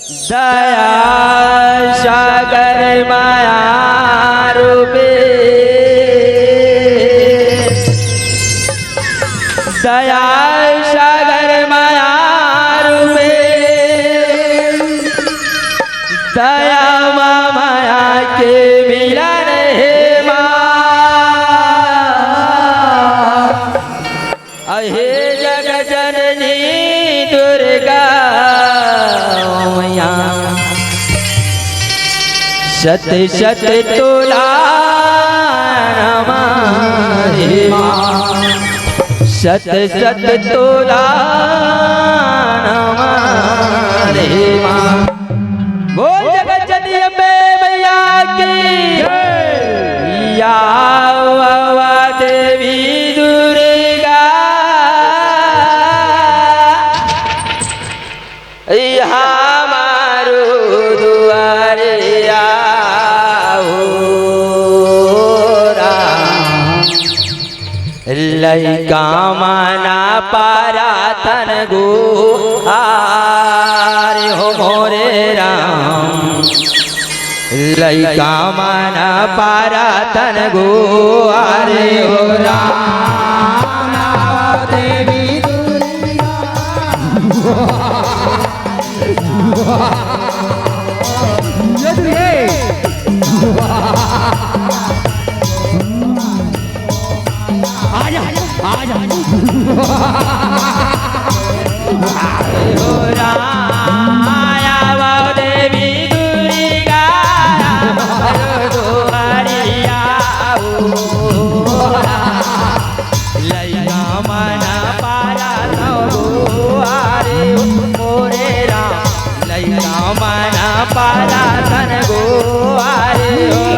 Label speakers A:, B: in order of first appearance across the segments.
A: दया सागर माया रूपे दया सागर माया रूपे दया माया के मिलन है हे जग जननी दुर्गा मैया सत सत तोला हमारे सत सत तोला हमारे बोल जगत जननी अम्बे मैया की या देवी दुर्गा हमारो दुआरे आओ लइका मना पारा तन गो आरे हो मोरे राम लइका मना पारा तन गो आरे हो राम देवी पाला तन गो आरे हो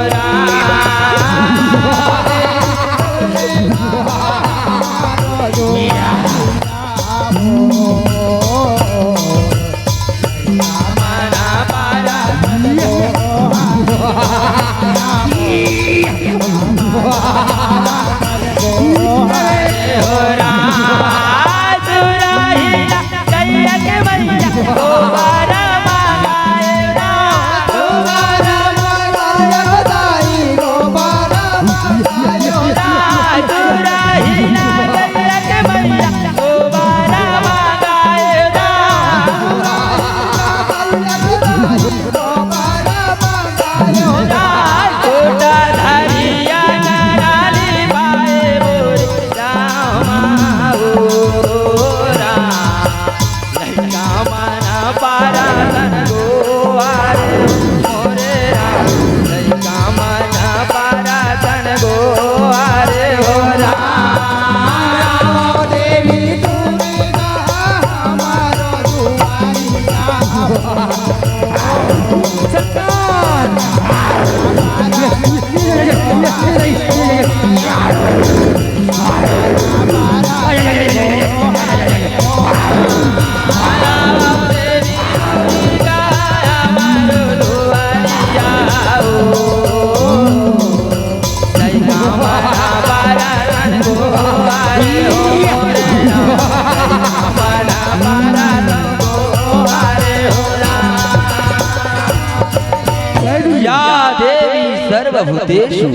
A: सर्वभूतेषु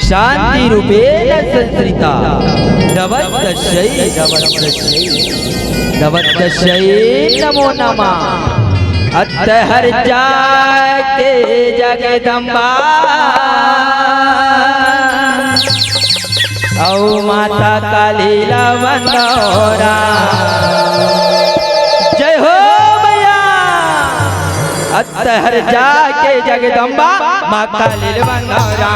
A: शांति रूपेण संस्थिता नवद्दशै नमो नमः अत्तहर जाके जगदम्बा औ माता काली लवंगोरा जय हो मैया अत्तहर जाके जगदम्बा माँ काली लवंगोरा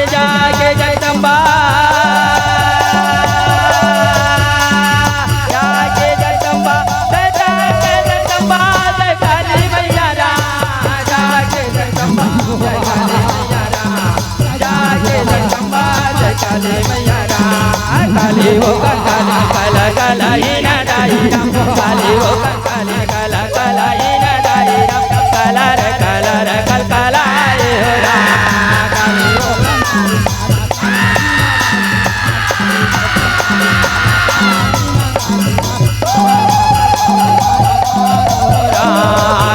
A: जाके जगदम्बा जाके जगदम्बा जाके जगदम्बा जय काली मैया जाके जगदम्बा जय काली मैया जाके जगदम्बा जय काली मैया काली हो काली काला काला ही ना दाई राम काली हो काली काला काला ही ना दाई राम काला रे कल काला रे हो राम काली हो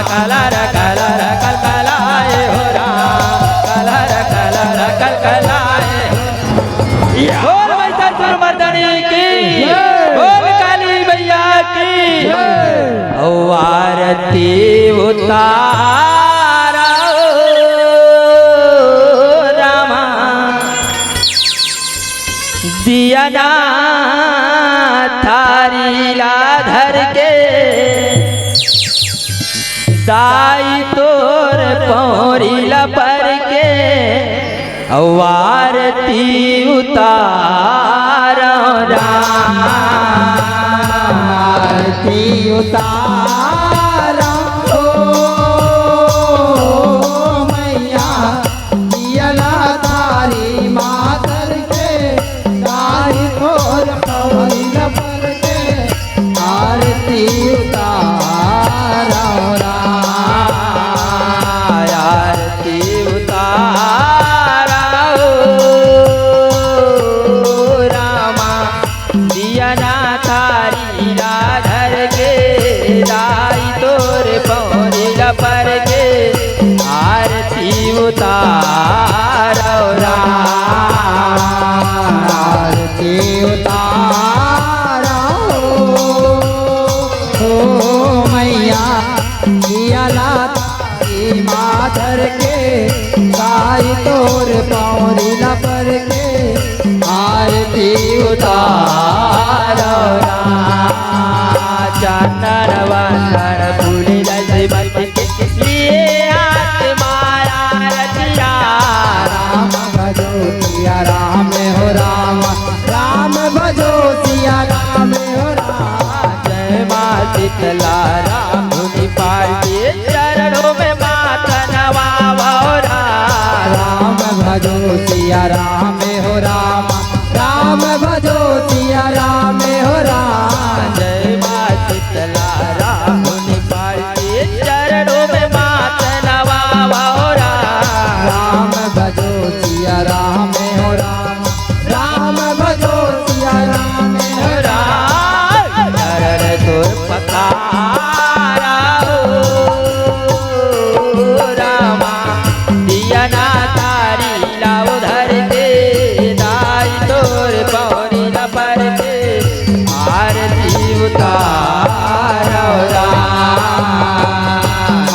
A: काला रे कल काला रे हो राम काला रे कल काला रे बोल महिषासुर मर्दनी की बोल काली मैया की आरती उतारा रामा दिया ना थारी लाधर के दाई तोर पौरी लपर के आरती उतारा
B: आरती उतारा ओ मैया दियला तारी मातर के दाई तोर पौरी लपर के आरती उतारा
A: आरती उतारा रामा दिया ना तारी राधर के दाई तोर पौरी लपर के आरती उतारो
B: आरती उतारा ओ मैया दियला तारी माधर के दाई तोर पौरी लपर के आरती
A: उतारो चंदन वंदन फूल जैसे बच के लिए आत्माया रचिया
B: राम भजो सिया राम हो राम राम भजो सिया राम हो राम
A: जय माँ शीतला राम धुनि पाए चरणों में माता नवावा
B: राम भजो सिया राम हो राम राम भजो सिया राम हो राम
A: जय माँ शीतला राम धुनि पाए चरणों में माता नवावा
B: राम भजो सिया राम हो राम राम भजो सिया राम हो
A: राम चरण तोर पतारा रामा दिया ना तारी लाव धर के दाई तोर पौरी लपर के आरती उतारो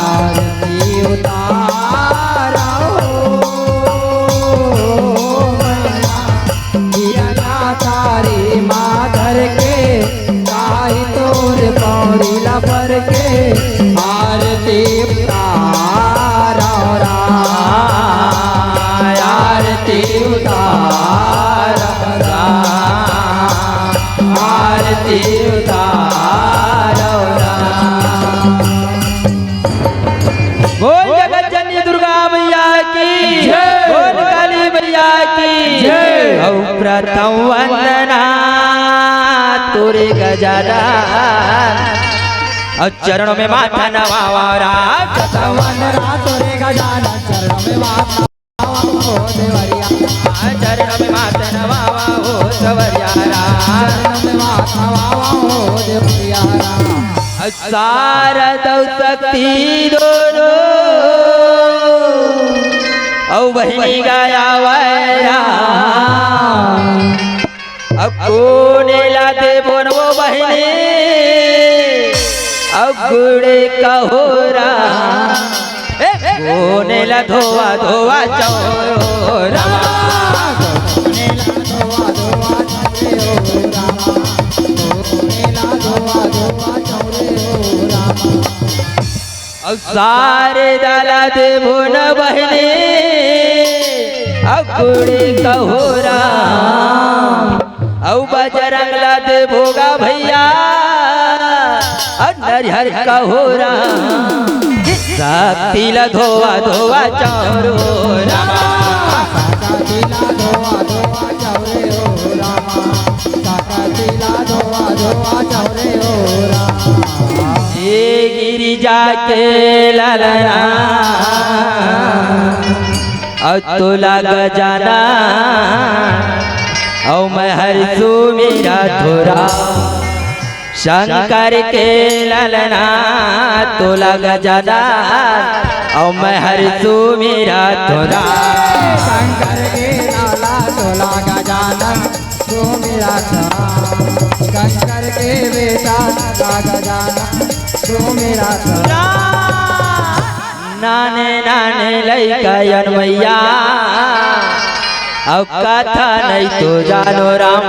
B: आरती उतारा दिया तारी माधर के दाई तोर पौरी लपर के आरती उतारा आरती उतारा
A: आरती उतारो बोल जगत जननी दुर्गा मैया की बोल काली मैया की प्रथम वंदना तोरे गजानन और चरणों में माथा नवावा
B: प्रथम वंदना तोरे गजानन चरणों में माथा नवावा हो देवरिया
A: चरणों में माथा नवावा हो सवरिया
B: चरणों में माथा नवावा हो देवरिया
A: शारद शक्ति दोनों औ बहिनी गाया वैरा अब कोने लाते बोनवो बहिनी अब गुड़े कहोरा कोने ला धोवा धोवा चौरा सारे डाला दे भोन बहने अकुड़ी कहोरा औ बजरंग ला दे भोगा भैया नरिहर कहोरा शक्ति ला धोवा धोवा चौरो रामा
B: धोवा धोवा चौरे हो रामा कतिला धोआ धोआ चौरे हो राम
A: ये गिरिजा के ललना और तुला गजाना और मैं हरसू मेरा थोड़ा शंकर के ललना तुला गजाना और मैं हरसू मेरा थोड़ा
B: शंकर के लाला तोला गजानन तू मेरा शंकर के बेटा गजानन तू मेरा
A: नाने नाने लैका मैया अब कथा नहीं तो जानो राम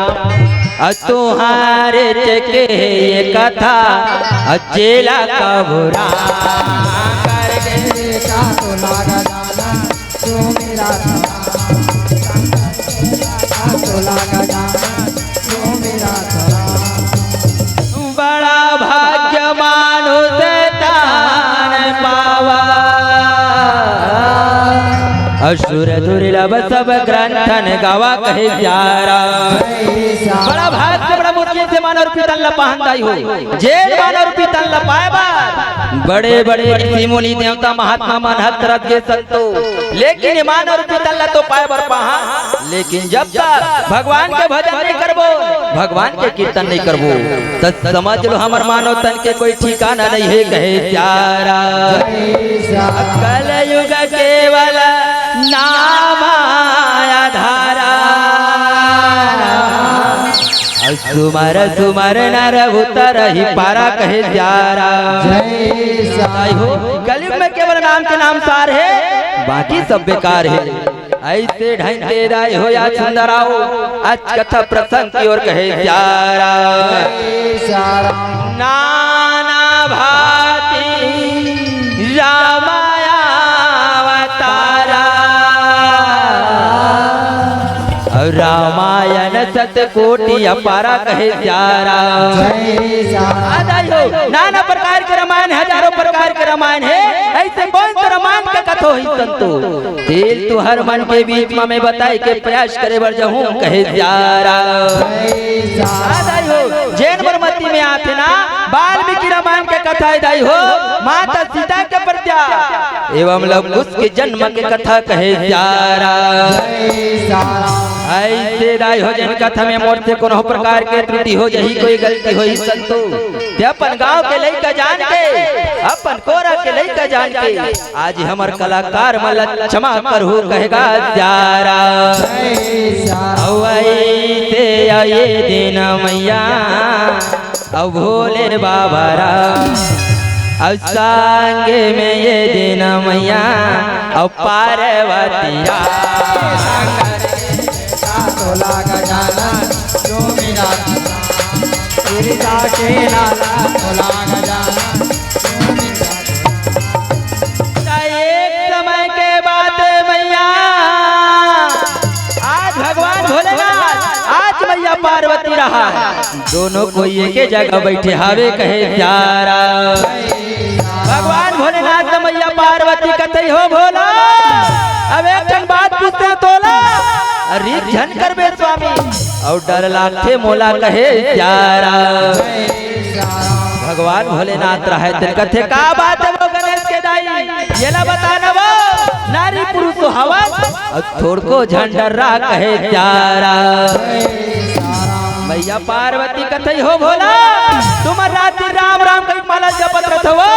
A: तुम्हारे चके ये कथा अचेला का बुरा
B: करके बेटा तो लागा जाना तू मेरा तो लागा जाना तू मेरा
A: बड़ा भाग्य मानुष दान पावा असुर दुर्लभ सब ग्रंथन गावा कहे प्यारा बड़ा भाग्य बड़ा मुश्किल से मानव रूपी तन लपाहंदाई हो जे मानव रूपी तन लपाएबा बड़े बड़े ऋषि मुनि देवता महात्मा मनहत रथ के संतो लेकिन मानव रूपी तन तो पाए बर पहा लेकिन जब तक भगवान के भजन नहीं करबो भगवान के कीर्तन नहीं करबो तो समझ लो हमर मानव तन के कोई ठिकाना नहीं है कहे प्यारा कल युग केवल नाम आधारा सुमर सुमर नर उतर ही पारा कहे प्यारा हो कलयुग में केवल नाम के नाम सार है बाकी सब बेकार है ऐसे ढंग के राय हो या सुंदराओ आज कथा प्रसंग की ओर कहे प्यारा नाना भांति रामाया अवतारा रामायण सतकोटि अपारा कहे प्यारा नाना प्रकार के रामायण हजारों प्रकार के रामायण है ऐसे कौन सा रामायण का कथो ही संतो तेल तो हर मन के बीच में बताए के प्रयास करे बर जहूं कहे प्यारा जैन बरमती में आते ना वाल्मीकि रामायण के कथा दाई हो माता सीता के प्रत्या एवं लवकुश के जन्म के कथा कहे प्यारा ऐसे राय हो जन कथा में मोर से कोनो प्रकार के त्रुटि हो जही कोई गलती होई संतो ते अपन गांव के लइका जान के अपन कोरा के लइका जान के आज हमर कलाकार मल क्षमा करहु कहेगा प्यारा औते ये दिन मैया औ भोले बाबा राम औ संगे में ये दिन मैया औ पार्वती
B: तोला गजाना जो मेरा गिरिजा के लाला तोला गजाना
A: एक समय के बाद मैया आज भगवान भोलेनाथ आज मैया पार्वती रहा दोनों को एक जगह बैठे हावे कहे प्यारा भगवान भोलेनाथ मैया पार्वती कथई हो भोला अब एक बात पूछते तोला अरे झन कर बे स्वामी और डर लाथे मोला कहे प्यारा भगवान भोलेनाथ रहे तेरे कथे का बात है वो गणेश के दाई ये ला बताना वो नारी पुरुष हवा और थोड़ को झन डर रहा कहे प्यारा भैया पार्वती कथई हो भोला तुम रात्रि राम राम कई माला जपत रहो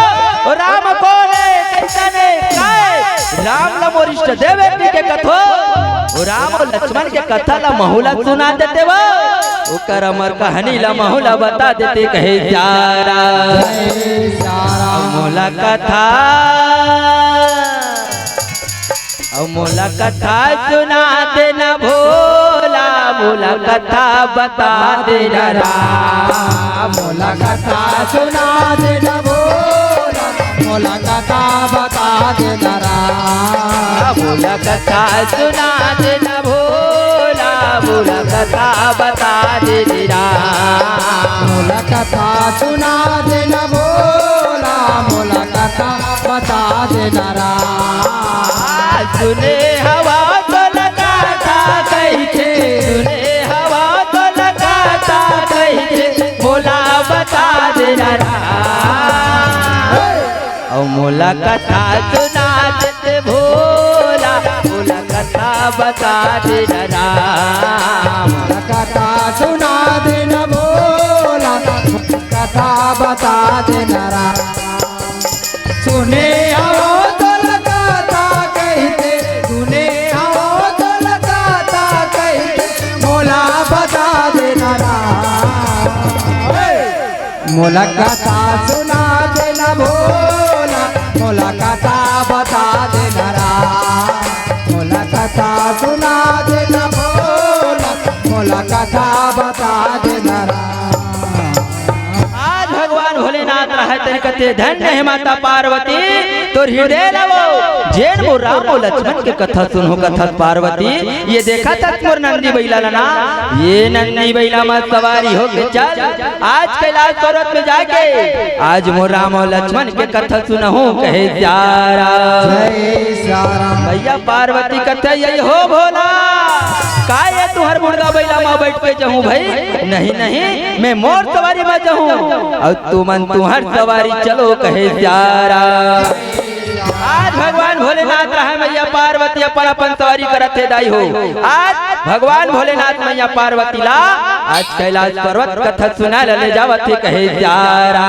A: और राम कोले कैसा ने काय राम लमोरिष्ट देवे के कथो राम और लक्ष्मण के कथा ला महुला सुना देते वो ओकर अमर कहानी ला महुला बता देते कहे प्यारा मोला कथा मोला कथा सुना देना भोला मोला कथा बता देना राम
B: मोला कथा सुना देना भोला मोला कथा बता देना राम
A: मोला कथा सुना देना भोला मोला कथा बता देना राम
B: मोला कथा सुना देना भोला मोला कथा बता देना राम
A: सुने हवा तो लगा था कैसे सुने हवा तो लगा था बोला कथा सुना देते भोला, बोला कथा बता देना राम।
B: कथा सुना देना भोला, कथा बता देना राम। सुने आओ तो कथा कहते, सुने आओ तो कथा कहते, मोला बता देना राम। मोला कथा सुना देना भोला, मोला कथा बता देना राम। मोला कथा सुना देना भोला, मोला कथा बता देना राम।
A: आज भगवान भोलेनाथ रहे तेरे कते धन्य है माता पार्वती, तोर हृदय लवो जेन मो राम और लक्ष्मण के कथा सुनो कथा पार्वती। ये देखा था मोर नंदी बैला ना, ये नंदी बैला में सवारी हो के चल आज कैलाश पर्वत में जाके, आज मोर राम और लक्ष्मण के कथा सुनहु कहे प्यारा।
B: जय श्याम
A: भैया पार्वती कथा यही हो भोला, काय तुहर मुर्गा बैला में बैठ के जाऊं भाई, नहीं नहीं मैं मोर सवारी में जाऊं और तुमन तुहर सवारी चलो कहे प्यारा। आज भगवान भोलेनाथ रहे मैया पार्वती अपन अपन सवारी करत थे दाई हो। आज भगवान भोलेनाथ मैया पार्वती ला आज कैलाश पर्वत कथा सुना ले जावत थे कहे प्यारा।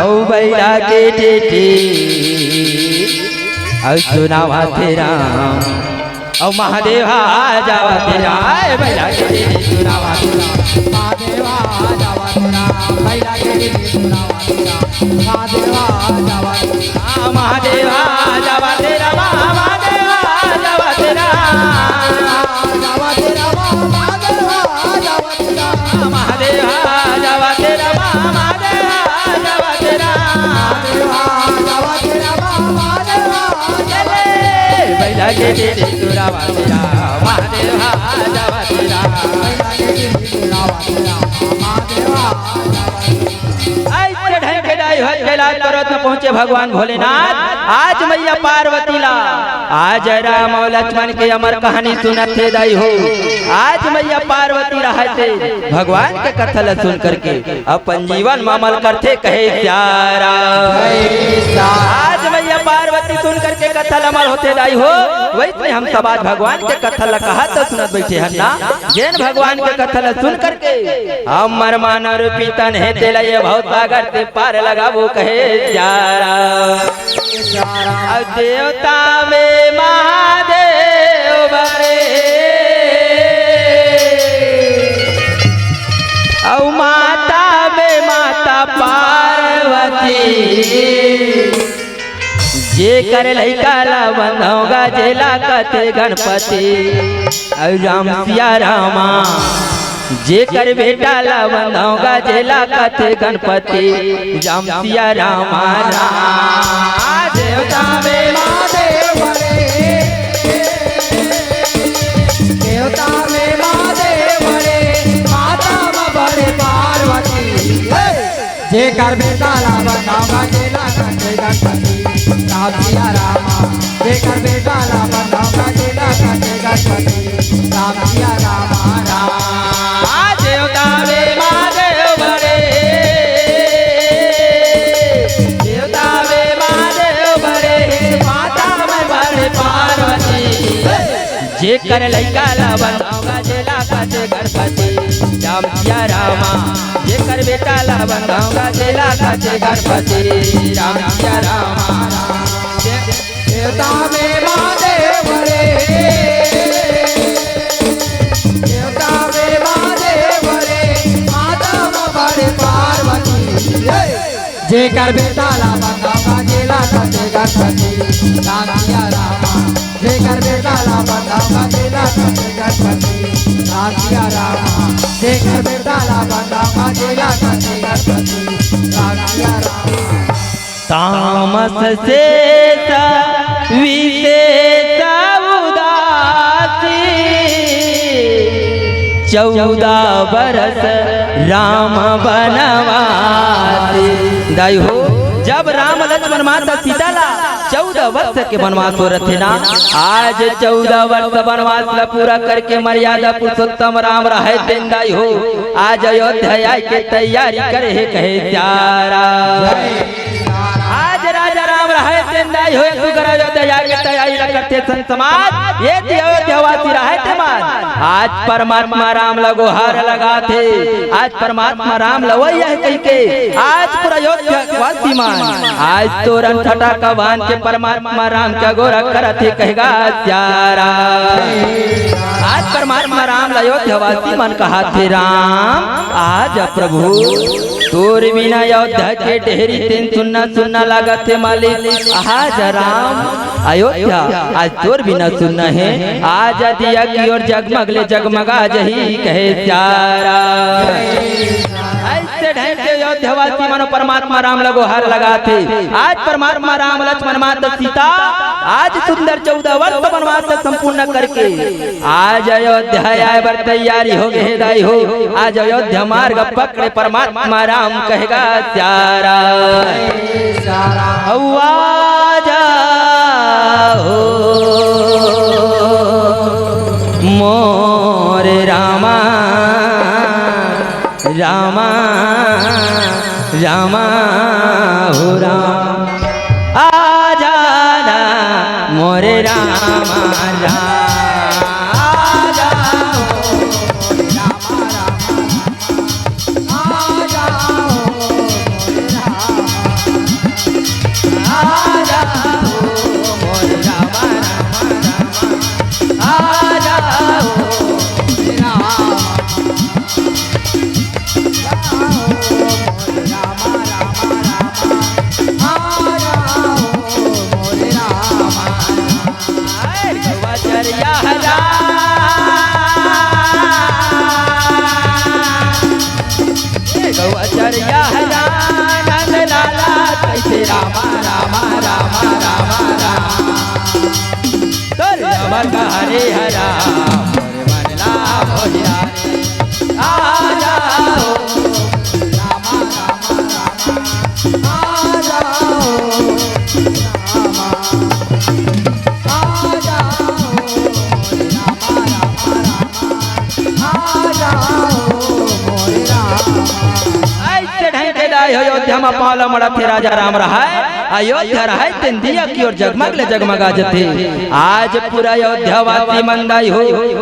A: औ बैला के टेटे औ सुनावा तेरा, औ महादेवा जावा तेरा, बैला के टेटे सुनावा तेरा।
B: महादेवा जावा तेरा, बैला के टेटे सुनावा तेरा। महादेवा जावा तेरा,
A: महादेवा जावा तेरा, महादेवा जावा तेरा,
B: जावा तेरा, महादेवा जावा तेरा।
A: महादेवा जावा तेरा, महादेवा जावा तेरा,
B: महादेवा जावा तेरा, महादेवा
A: चले बैला के टेटे सुनावा तेरा, महादेवा जावा तेरा।
B: बैला के टेटे सुनावा तेरा, महादेवा
A: ऐसे ढंग के दाई हो कैलाश पर्वत में पहुंचे भगवान भोलेनाथ। आज मैया पार्वती ला आज राम और लक्ष्मण के अमर कहानी सुनत थे दाई हो। आज मैया पार्वती रहते भगवान के कथा ला सुन करके अपन जीवन में अमल करते कहे प्यारा। आज मैया पार्वती सुन करके कथा ला अमल होते दाई हो। वैसे हम सब आज भगवान के कथा ला कहा तो सुनत बैठे हैं ना, जैन भगवान के कथा ला सुन करके अमर मानव पीतन है तेला ये बहुत सागर से पार लगावो कहे प्यारा। अब देवता में महादेव बरे, औ माता में माता पार्वती, जे कर लइका ला बंधोगा जेला कते गणपति, औ राम सिया रामा जे कर बेटा ला बंधोगा जेला कते गणपति, राम सिया रामा राम। देवता में
B: महादेव बड़े, देवता में महादेव बड़े, माता में बड़े पार्वती। जे कर बेटा ला बंधावा जेला कटे गणपति, राम सिया रामा। जे कर बेटा ला बंधावा जेला कटे गणपति, राम सिया रामा राम।
A: देवता में महादेव बड़े, देवता में महादेव बड़े, माता में बड़े पार्वती, जे कर लइका ला बंधावा जेला कटे गणपति, राम सिया रामा। जे कर बेटा ला बंधावा जेला कटे गणपति, राम सिया रामा।
B: देवता में महादेव बड़े, देवता में महादेव बड़े, माता में बड़े पार्वती। जे कर बेटा ला बंधावा जेला कटे गणपति, राम सिया रामा। जे कर बेटा ला बंधावा जेला कटे गणपति, राम सिया रामा। जे कर बेटा ला बंधावा जेला कटे गणपति, राम सिया रामा।
A: तामस से विशेष उदासी, 14 बरस राम बनवासी। दाई हो जब राम लक्ष्मण माता सीता ला 14 वर्ष के वनवास हो रहे थे ना, आज 14 वर्ष वनवास ला पूरा करके मर्यादा पुरुषोत्तम राम रहे दिन दाई हो। आज अयोध्या के तैयारी करे कहे प्यारा। आज आई हो तू करा जो तैयार के तैयारी करते संत समाज ये अयोध्यावासी रहे थे मान आज परमात्मा राम लगो हार लगा थे आज परमात्मा राम लवैया है कह के आज पूरा अयोध्यावासी मान आज तो रन छटा का बांध के परमात्मा राम क्या गोरा करते कहेगा प्यारा आज परमात्मा राम अयोध्यावासी मन कहा थे राम आज प्रभु तोर बिना अयोध्या के ढेरी तीन सुनना सुनना लागत है मालिक आज राम अयोध्या आज तोर बिना सुनना है आज दिया की ओर जगमगले जगमगा जही कहे प्यारा ऐसे ढंग से अयोध्यावासी मनो परमात्मा राम लगो हार लगा थे आज परमात्मा राम लक्ष्मण माता सीता आज सुंदर 14 वर्ष वनवास संपूर्ण करके आज अयोध्या आए बर तैयारी हो गए दाई हो आज अयोध्या मार्ग पकड़े परमात्मा राम कहेगा प्यारा आजा हो मोरे रामा रामा रामा हो राम आजा ना मोरे रामा राम हरे हरा मनला भोजा आजा अयोध्या में पाला मड़ा थे राजा राम रहा अयोध्या रहा दिया की ओर जगमगले जगमगा जते आज पूरा अयोध्यावासी मंदाई हो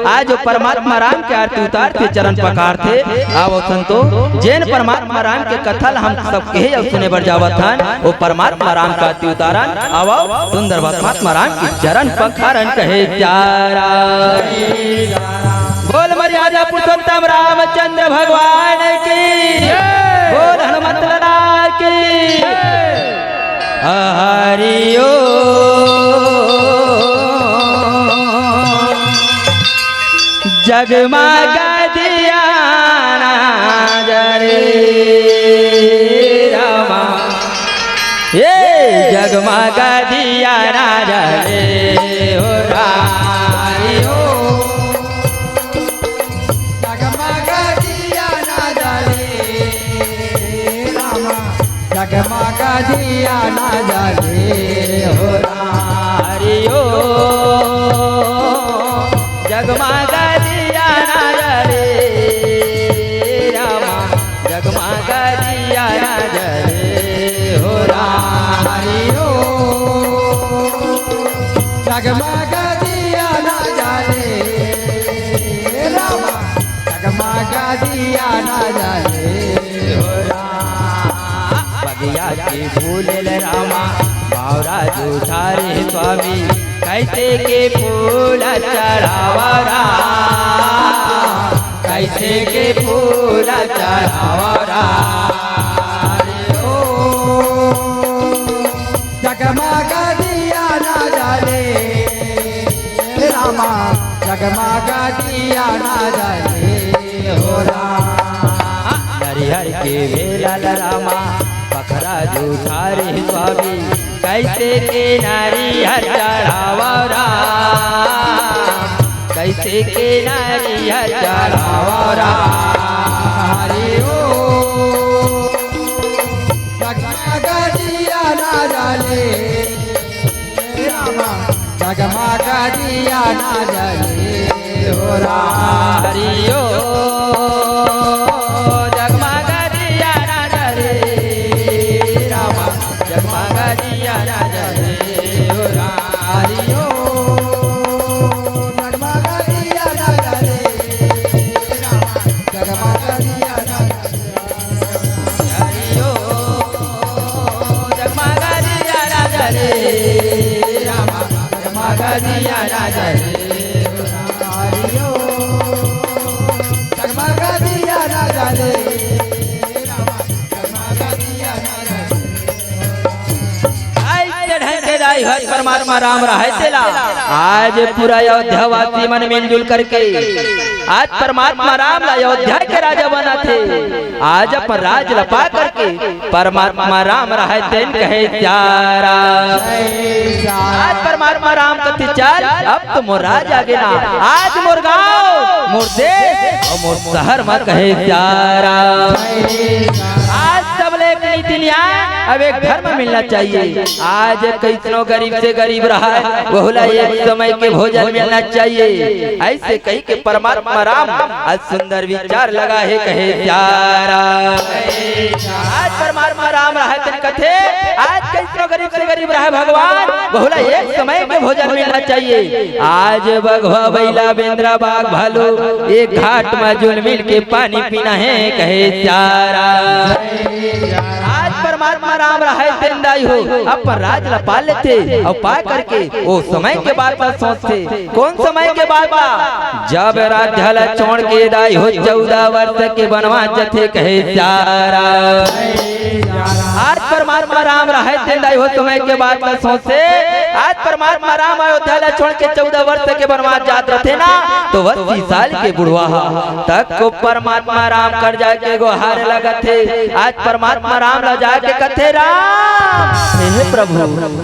A: आज परमात्मा राम के आरती उतार थे चरण पकार थे आओ संतो जैन परमात्मा राम के कथल हम सब कहे सुने बर जावत हन वो परमात्मा राम का आरती उतारन आओ सुंदर परमात्मा राम के चरण पखारन कहे प्यारा बोल मर्यादा पुरुषोत्तम रामचंद्र भगवान की बोल हनुमत लाल की हरिओ जगमगा दिया ना जरे रामा ये जगमगा दिया ना जरे हो हरिओ
B: जगमगा दिया ना जाने हो
A: हरिओ जगमगा दिया ना जरे रामा जगमगा दिया ना जरे हो
B: हरिओ जगमगा दिया ना जाने रामा जगमगा दिया ना जाने हो
A: बगिया के फूल रामा बावरा जुठारे स्वामी कैसे के फूल चढ़ावरा कैसे के फूल चढ़ावरा
B: जगमगा दिया ना जाने रामा जगमगा दिया ना जाने हो
A: हरिहर के वेला रामा पखरा जुठारे स्वामी कैसे के नारी हर चढ़ावरा कैसे के नारी हर चढ़ावरा
B: हरिओ जगमगा दिया ना जाने रामा जगमगा दिया ना जाने हो
A: हरिओ जगमगा दिया ना जरे रामा जगमगा दिया ना जरे दाई हज परमात्मा राम रहे तेला आज पूरा अयोध्या वासी मन मिलजुल करके आज परमात्मा राम अयोध्या के राजा बना थे। आज अपन राज लपा करके परमात्मा राम रहे तेन कहे चारा। आज परमात्मा राम कथि चार अब तो मोर राज आगे ना आज मोर गाँव मोर देश और मोर शहर में कहे चारा। आज सब लेक नीति न्याय अब एक घर में मिलना चाहिए। आज कैसनो गरीब से गरीब रहा है बहुला एक समय के भोजन मिलना चाहिए। ऐसे कही के परमात्मा राम आज सुंदर विचार लगा है कहे चारा। आज परमात्मा राम रहा कथे आज कैसनो गरीब से गरीब रहा भगवान बहुला एक समय के भोजन मिलना चाहिए। आज बघवा बैला बेंद्रा बाघ भालू एक घाट में जुल मिल के पानी पीना है कहे चारा। आज परमात्मा राम रहे तेंदाई हो अपन राज लपा लेते और पा करके वो समय के बाद सोचते कौन समय के बाद जब राज्य छोड़ के दाई हो 14 वर्ष के वनवास जथे कहे चारा। आज परमात्मा राम रहे तेंदाई हो समय के बाद सोचते आज परमात्मा राम अयोध्या छोड़ के 14 वर्ष के वनवास जात रहे ना तो 80 साल के बुढ़वा तक को परमात्मा राम कर जाके गोहार लगा थे। आज परमात्मा राम ला जाके कथे राम हे प्रभु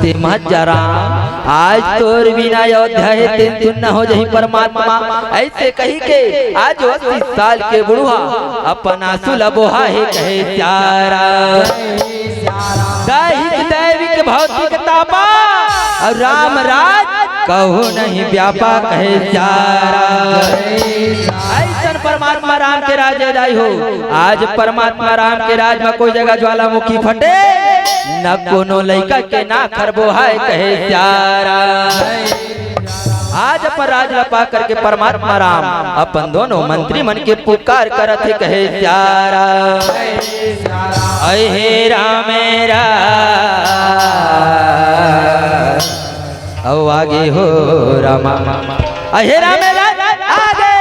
A: ते मत जा राम आज तोर बिना अयोध्या है तेन तुम न हो जही परमात्मा। ऐसे कही के आज 80 साल के बुढ़वा अपन आंसू लबोहा है कहे चारा। दैहिक दैविक भौतिक तापा और राम राज कहो नहीं व्यापा कहे चारा। ऐसा परमात्मा राम के राज दाई हो आज परमात्मा राम के राज में कोई जगह ज्वालामुखी फटे न कोनो लइका के ना खरबो है कहे चारा। आज अपन राज लपा करके परमात्मा राम अपन दोनों मंत्री मन के पुकार करत है कहे चारा। अहे राम औ आगे हो रामा अहे राम आगे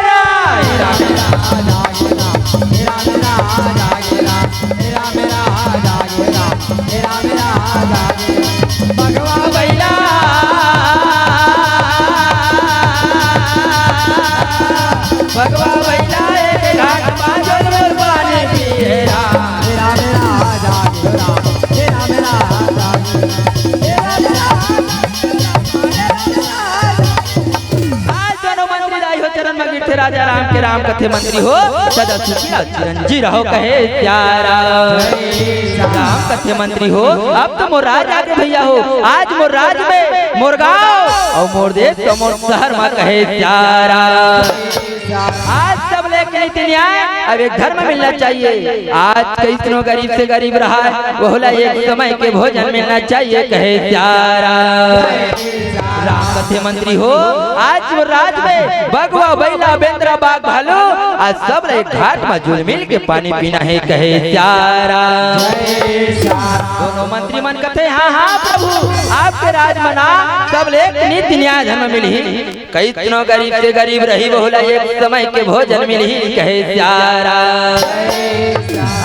A: भगवा बैला भगवा बैला एक घाट बाजल मोर पानी पिए राजा राम के राम कथे मंत्री हो सदा सुखी चिरंजी रहो कहे प्यारा। राम कथे मंत्री हो अब तो मोर राज आगे भैया हो आज मोर राज में मोर गाँव और मोर देश तो मोर शहर में कहे प्यारा। आज सब लेके नीति न्याय अब एक घर में मिलना चाहिए। आज कैसनो गरीब से गरीब रहा है बहुला एक समय के भोजन मिलना चाहिए कहे प्यारा। राम कथे मंत्री हो आज राज में बगवा बैला बेंद्रा बाघ भालू आज सब एक घाट में जुल मिल के पानी पीना है कहे चारा। दोनों मंत्री मन कथे हाँ हाँ प्रभु आपके राज मना सब लेक नीति न्याय धर्म मिली कैसनो गरीब से गरीब रही बहुला एक समय के भोजन मिली कहे चारा।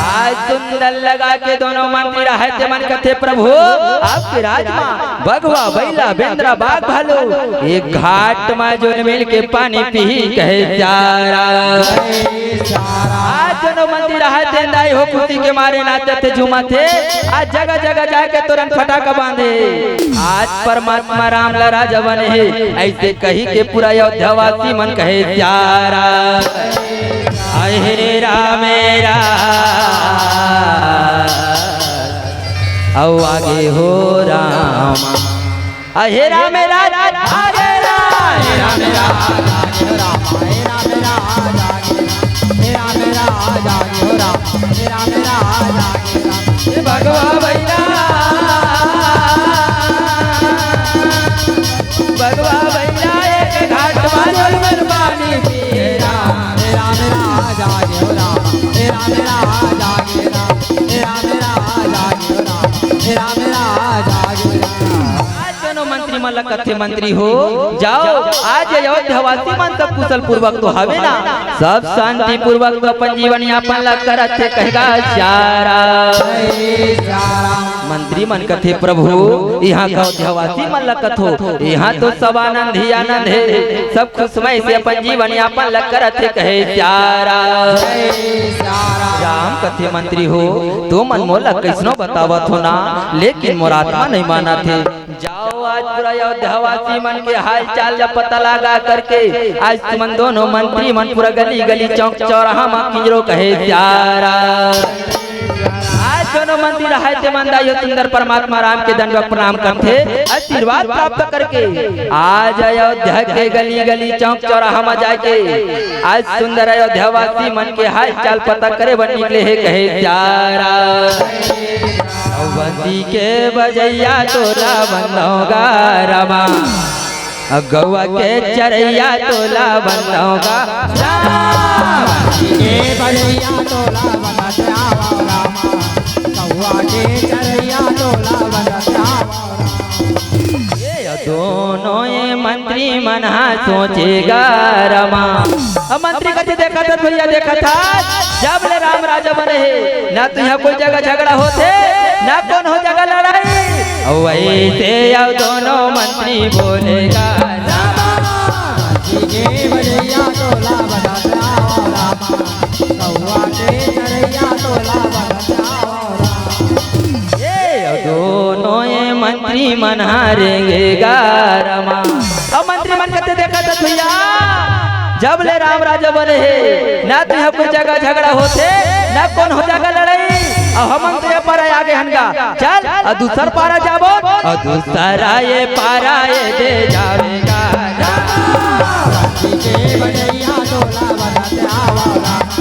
A: आज सुंदर लगा के दोनों मंत्री रहते मन कथे प्रभु आपके राज में बगवा बैला बेंद्रा बाघ भालू एक घाट में जोन मिल के पानी पी कहे चारा। आज दोनों मंत्री रहते दाई हो खुशी के मारे नाचते थे झूमा थे आज जगह जगह जाके तुरंत फटाका बांधे। आज परमात्मा राम ला राजा बने है ऐसे कही के पूरा अयोध्या वासी मन कहे चारा। अहे राम औ आगे हो राम अहे राम आगे भगवा बैला भगवा बैला एक घाट बाजल पानी पिए मंत्री मन कथे मंत्री हो जाओ आज अयोध्या वासी मन सब कुशल पूर्वक तो हवे ना सब शांति पूर्वक अपन जीवन यापन ला करत कहेगा चारा। मंत्री मन कथे प्रभु यहाँ का अयोध्यावासी मन लकत हो, यहाँ तो सब आनंद ही आनंद है, सब खुशमय से अपन जीवन यापन लग करत है, कहे प्यारा राम कथे मंत्री हो तो मन मोला कैसनो बतावत हो ना, लेकिन मोर आत्मा नहीं माना थे। जाओ आज पूरा अयोध्यावासी मन के हाल चाल जब पता लगा करके आज तुम दोनों मंत्री मन पूरा गली गली चौक चौराहा में किंजरो कहे प्यारा। आज दोनों मंत्री रहते मंदाई सुंदर परमात्मा राम के दंडवत प्रणाम करते, आशीर्वाद प्राप्त करके आज अयोध्या के गली गली चौक चौराहा में जाके आज सुंदर अयोध्यावासी मन के हाल चाल पता करे बन निकले है, कहे प्यारा। बंदी के बजैया तोला बंदोगा रमा, गौआ के चरैया तोला बंदोगा
B: के बजैया तोला बनत आवा रामा, कौआ के चरैया तोला बनत आवा।
A: ये दोनों ये मंत्री मना सोचेगा रमा। अब मंत्री कथे देखा था भैया, देखा था जब ले राम राजा बने ना तो यहाँ कोई जगह झगड़ा होते ना कौन हो जगह लड़ाई, वैसे अब दोनों मंत्री बोलेगा
B: के बजैया तोला बनत आवा रामा, कौआ के चरैया तोला बनत आवा।
A: ये दोनों ये मंत्री मन हारेंगे रमा। अब मंत्री मन कहते देखा था भैया जब ले राम राजा बने है ना तो यहाँ कोई जगह झगड़ा होते ना कौन हो जाएगा लड़ाई, और हम तो पारा आगे हनगा चल और दूसर पारा जाबो और दूसरा ये पारा ये दे जावेगा।
B: के बजैया तोला बनत आवा रामा,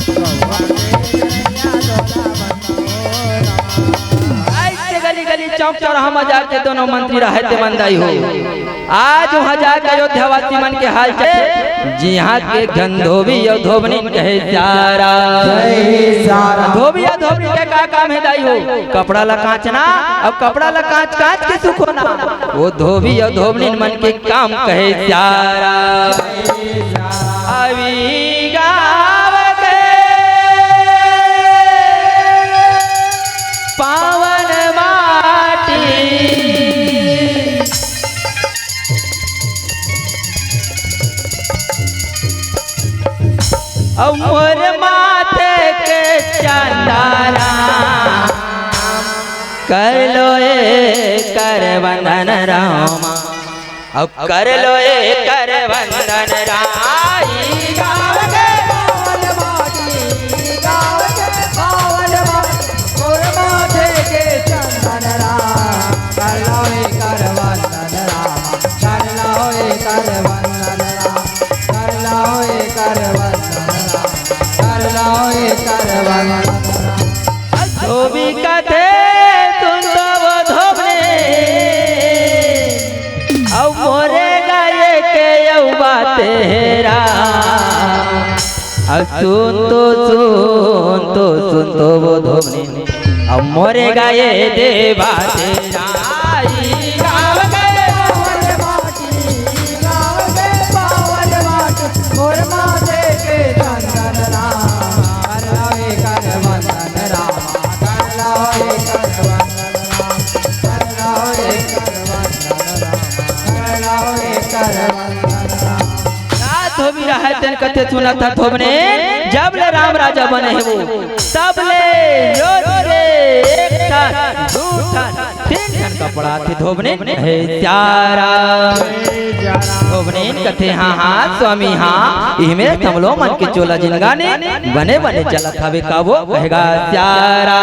B: कौआ के चरैया तोला बनत आवा।
A: ऐसे गली गली चौक चौराहा में जाके दोनों मंत्री रहते मंदाई हो, आज वहाँ जाके अयोध्यावासी मन के हाल चाल जी यहाँ के गंधोबी और धोबनी कहे प्यारा। धोबी या धोबनी के का काम है दाई हो, कपड़ा ला कांचना अब कपड़ा ला कांच कांच के सुख होना, वो धोबी और धोबनी मन के काम कहे प्यारा। अभी गाँव के पावन माटी मोर माथे के चंदाना कर लो कर वंदन रामा, अब कर लो कर वंदन राई गाँव के
B: पावन माटी, गाँव के पावन माटी, मोर माथे के चंदन राम, कर लो कर वंदन राम, कर लो कर वंदन राम, कर लो कर वंदन राम, कर लो कर वंदन राम।
A: धोबी कथे तुम तो वो धोबने अब मोरे गाये के यऊ तेरा, अब सुन तो वो धोबने अब मोरे गाये देवा तेरा।
B: गाँव के पावन माटी, गाँव के पावन माटी, मोर माथे के चंदन राम, कर लो कर वंदन राम, कर लो कर वंदन राम, कर लो कर वंदन राम, कर लो कर वंदन राम।
A: धोबी रहते कथे सुना था धोबने जब ले राम राजा बने हैं वो तब ले रोज रे एक ठन दू ठन तीन ठन कपड़ा थे धोबने है प्यारा। धोबने कथे हाँ हाँ स्वामी हाँ इहमे तमलो मन के चोला जिनगाने बने बने चलत हवे काबो कहेगा प्यारा।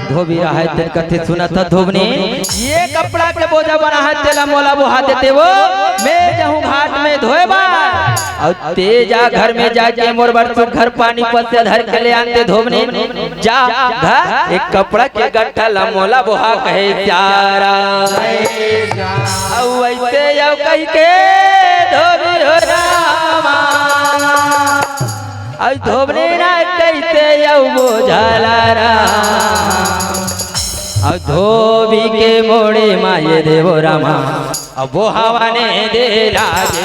A: धोबी रहते कथे सुना था धोबने ये कपड़ा के बोझा बना है तेला मोला बोहा देते वो मैं जाऊं घाट में धोएबा और तेजा घर में जाके मोर बरसुर घर पानी पर से धर के ले आते धोबने जा घर एक कपड़ा के गट्ठा ला मोला बोहा कहे प्यारा। औ ऐसे यौ कह के धोबी हो रामा और धोबने ना कैसे यौ बोझाला राम और धोबी के मोड़े माये देवो रामा अब वो हवा ने दे लागे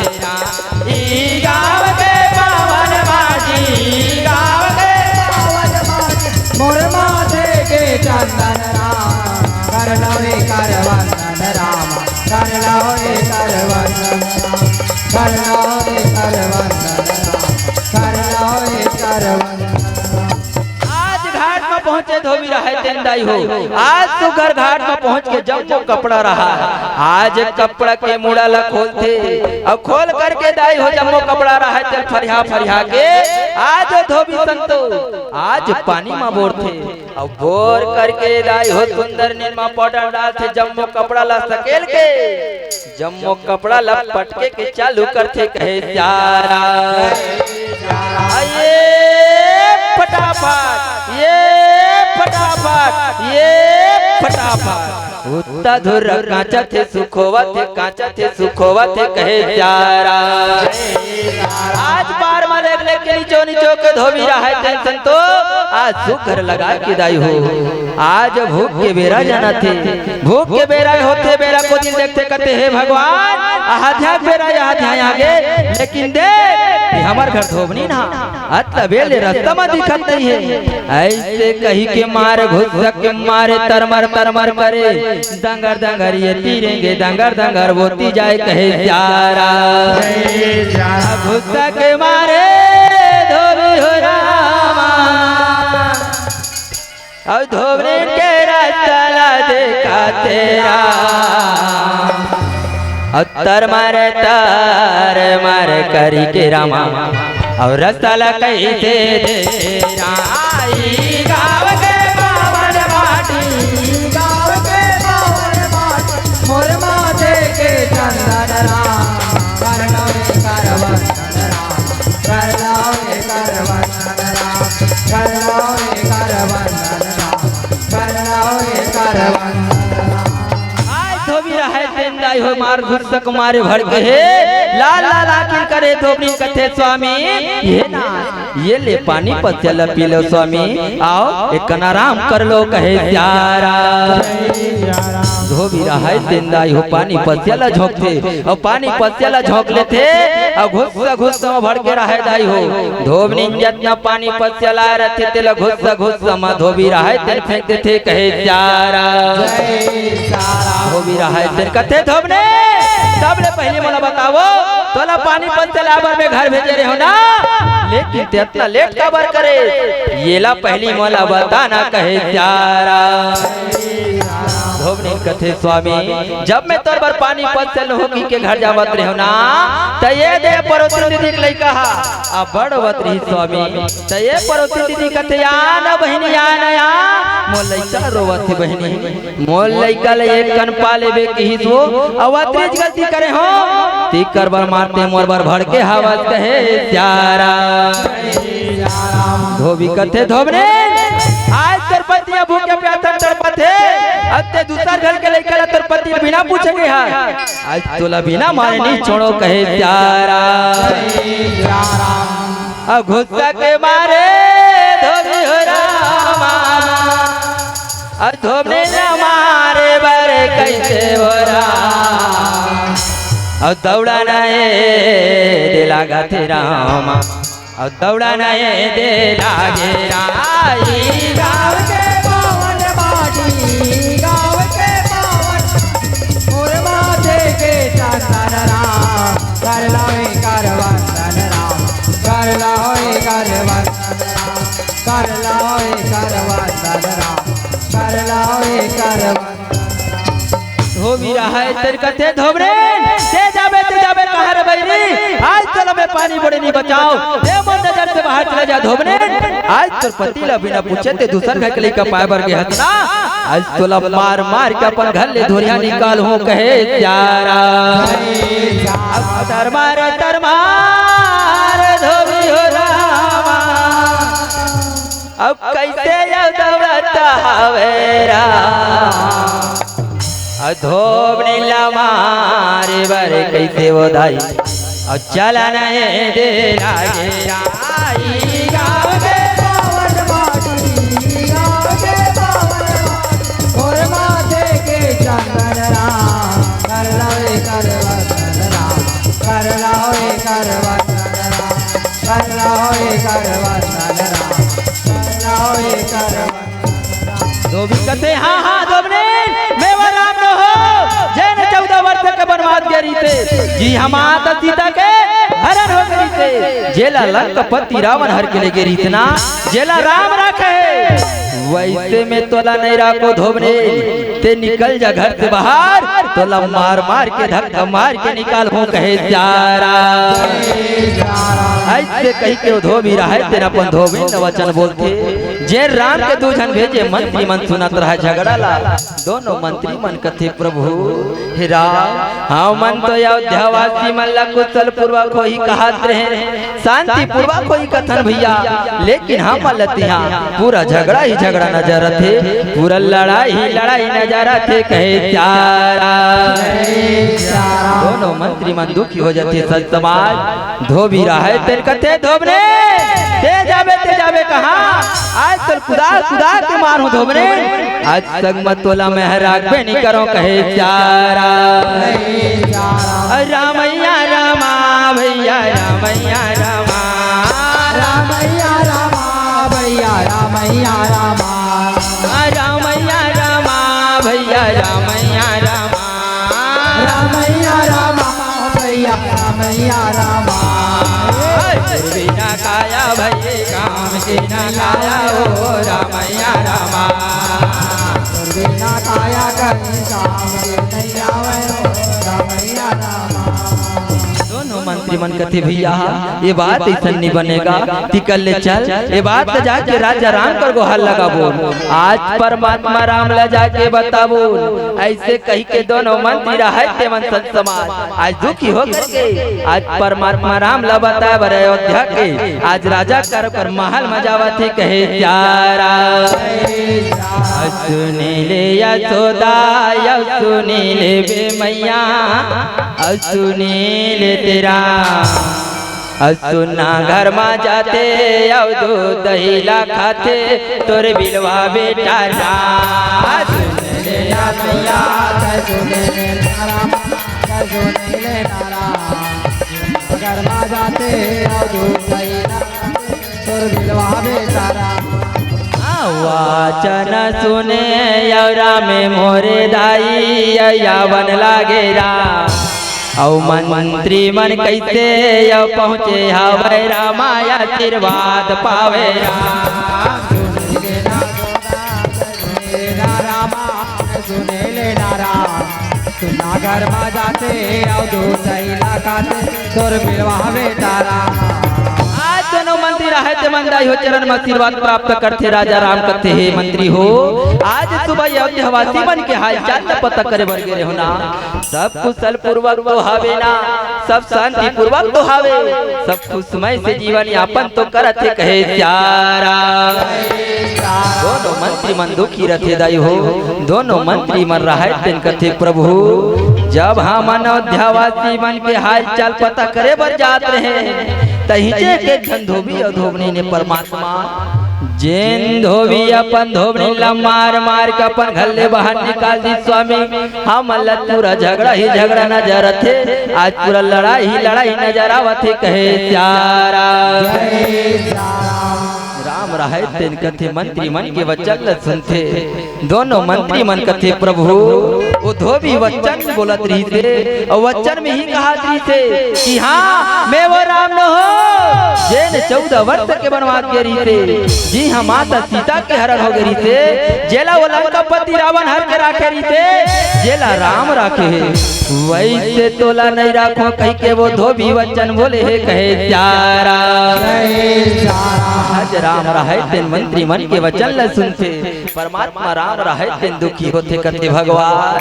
A: ई गाँव के पावन माटी, गाँव के
B: पावन माटी, मोर माथे के चंदन कर लो कर वंदन कर लो कर वंदन।
A: आज घाट में पहुंचे धोबी रहे तेंदाई हो। आज तू घर घाट में पहुंच के जब जो कपड़ा रहा आज कपड़ा के मुड़ा ला खोलते अब खोल करके दाई हो जब वो कपड़ा रहा चल फरिया फरिया के आज धोबी संतो आज पानी में बोर थे अब बोर करके दाई हो सुंदर निर्मा पाउडर डाल थे जम्मो कपड़ा ला सकेल के जम्मो कपड़ा ला पटके के चालू करते कहे प्यारा ये फटाफट ये फटाफट उत्ता धुर कांचा थे सुखोवा थे कहे प्यारा आज बार माले के नीचो के धोबी रहा है टेंशन तो आज सुखर लगा के दाई हो। आज भूख के बेरा जाना थे भूख के बेरा होते बेरा को दिन देखते कहते हे भगवान आध्या बेरा यहाँ आगे लेकिन देख हमार घर धोबनी ना बेले रास्ता में दिखत नहीं है ऐसे कही के मार घुस के मारे तरमर करे दंगर दंगर ये तीरेंगे दंगर बोती जाए कहे प्यारा घुस के मारे धोबी हो रामा और धोबने के रास्ता ला देखा तेरा और तर मारे करी के रामा और रास्ता ला कैसे तेरा
B: गाँव के बावन माटी गाँव के बावन माटी मोर माथे के चंदन राम कर लो कर वंदन राम कर लो कर वंदन राम कर लो कर वंदन राम कर लो कर वंदन राम।
A: धोबी रहे तेंदाई हो मार घुसक मारे भर के हे लाल लाल आखिर करे धोबी कथे स्वामी ये ना ये ले पानी पर चल पी लो स्वामी आओ एक आराम कर लो कहे प्यारा धोबी रहे तेंदाई हो पानी पर चल झोंकते और पानी पर चल झोंक लेते और घुस भर के रहे दाई हो धोबनी जितना पानी पर चला रहते तेल घुस में धोबी रहे तेल फेंकते थे कहे प्यारा धोबी रहा है तेरे कथे धोबने सबले पहले मोला बताओ तोला पानी पर चलावर में घर भेजे रहे हो ना लेकिन ते इतना लेट काबर करे येला पहली मोला बताना कहे प्यारा धोबने कथे स्वामी जब मैं तोर पर पानी पर चल होगी के घर जावत रहे हो ना त ये दे परोती दीदी के लइका आ बड़वत रही स्वामी त ये परोती दीदी कथे आना बहनी आना मोर लइका रोवत बहनी मोर लइका ले एक कन पाले बे की हिसो अवत्रिज गलती करे हो ती कर बर मारते मोर बर भड़ के हवस कहे प्यारा धोबी कथे धोबने आज तेर पतिया भूखे प्यासा तड़पते अते दूसरा घर के लइका तेर पति बिना पूछे के है आज तोला बिना मारे नहीं छोड़ो कहे प्यारा आ गुस्सा के मारे धोबी हो रामा आ धोबने न मारे बर कैसे हो राम और दौड़ा नए दे लागा थे रामा और दौड़ा नए दे लागे राई
B: गाँव के बावन माटी गाँव के बावन मोर माथे के चंदन राम कर लो कर वंदन राम कर लो कर वंदन राम कर लो कर वंदन राम कर लो कर वंदन।
A: धोबी रहा है तेरे कथे धोबरे ते जाबे कहर बैरी आज चलो मैं पानी बड़े नहीं बचाओ ते मन नजर से बाहर चला जा धोबने आज तोर पति ला बिना पूछे ते दूसर घर के लेकर पाए बर के हतना आज तोला मार के अपन घर ले धोरिया निकाल हो कहे प्यारा तर मार धोबी हो रामा अब कैसे दौड़ता हवेरा धोबनी ला मारे बारे कैसे वो दाई और चला नहीं दे लागे राई
B: गाँव के बावन माटी गाँव के बावन माटी मोर माथे के चंदन राम कर लो कर वंदन राम कर लो कर वंदन राम कर लो कर वंदन राम कर लो कर वंदन।
A: धोबी कहते हाँ धोबने मैं राम न हो जैन 14 वर्ष के बनवाद के रीते जी हम माता सीता के हरण हो गई थे जेला लंकापति रावण हर के लेके रीतना जेला राम रखे वैसे में तोला नहीं राखो धोबने ते निकल जा घर से बाहर तोला मार मार के धक्का मार के निकाल हो कहे जारा ऐसे कही के धोबी रहा तेरा अपन धोबी न वचन बोलते जे राम के दो जन भेजे मंत्री मन सुनत रहा झगड़ा ला दोनों मंत्री मन कथे प्रभु हे राम हाँ मन तो अयोध्यावासी मन ला कुशल पूर्वक हो ही कहत रहे शांति पूर्वक हो ही कथन भैया लेकिन हम लतिहा पूरा झगड़ा ही झगड़ा नजर थे पूरा लड़ाई नजर थे कहे चारा दोनों मंत्री मन दुखी हो जाते सच समाज धोबी रहा है तेल कथे धोबने ते जावे कहाँ आज तल खुदा के मारो धोबने आज तक मत तोला मेहराग पे नहीं करो कहे चारा रामैया रामा भैया रामैया रामा
B: रामैया रामा भैया रामैया रामा
A: रामैया रामा भैया रामैया रामा
B: रामैया रामा भैया रामैया रामा
A: बिना काया भैया काम के ना काया हो रामैया रामा
B: बिना काया कहीं काम के नहीं आवे हो रामैया रामा
A: दोनों मंत्री मन कथे भैया ये बात ऐसा नहीं बनेगा टिकल ले चल ये बात ले जाके राजा राम कर गो हल लगा बोल आज परमात्मा राम ले जाके बता बोल ऐसे कही के दोनों मंत्री रहते मन संत समाज आज दुखी हो करके आज परमात्मा राम ला बता बर अयोध्या के आज राजा कर महल मजावत है कहे चारा सुनीले यशोदा सुनीले बे मैया सुनीले तेरा सुना घर में जाते अब दूध दहीला खाते तोरे बिलवा बेटा
B: घर में जाते अब दूध दहीला तोरे बिलवा बेटा
A: वाचन सुने यौरा में मोरे दाई यावन लागेरा औ मंत्री मन कैसे यौ पहुँचे हवे रामाया आशीर्वाद पावे
B: सुने ले नारा सुना घर में जाते और दूसरा इलाका तोर बिलवा बेटारा
A: दोनों मंत्री रहते मंदाई हो चरण में आशीर्वाद प्राप्त करते राजा राम कहते हे मंत्री हो आज सुबह अयोध्यावासी मन के हाल चाल पता करे बर गए होना सब कुशल पूर्वक तो हावे ना सब शांति पूर्वक तो हावे सब खुशमय से जीवन यापन तो करते कहे चारा दोनों मंत्री मन दुखी रहते दाई हो दोनों मंत्री मन रहते कहते प्रभु जब हम अयोध्यावासी मन के हाल चाल पता करे बर जात रहे तहिजे के धोबी और धोबनी ने परमात्मा जेन धोबी अपन धोबनी ला मार मार के अपन घर ले बाहर निकाल दी स्वामी हम पूरा झगड़ा ही झगड़ा नजर थे आज पूरा लड़ाई नजर आवत है कहे चारा राम रहे तेन कथे मंत्री मन के वचन सुनते दोनों मंत्री मन कथे प्रभु वो धोबी वचन बोलत रही थे और वचन में ही कहा रही थे कि हाँ मैं वो राम न हो जेन 14 वर्ष के बनवास के रही थे जी हाँ माता सीता के हरण हो गई थे जेला वो लंकापति रावण हर के राखे रही थे जेला राम राखे वैसे तोला नहीं राखो कही के वो धोबी वचन बोले है कहे चारा आज राम रहे तेन मंत्री मन के वचन ल सुनते परमात्मा राम रहे तेन दुखी होते करते भगवान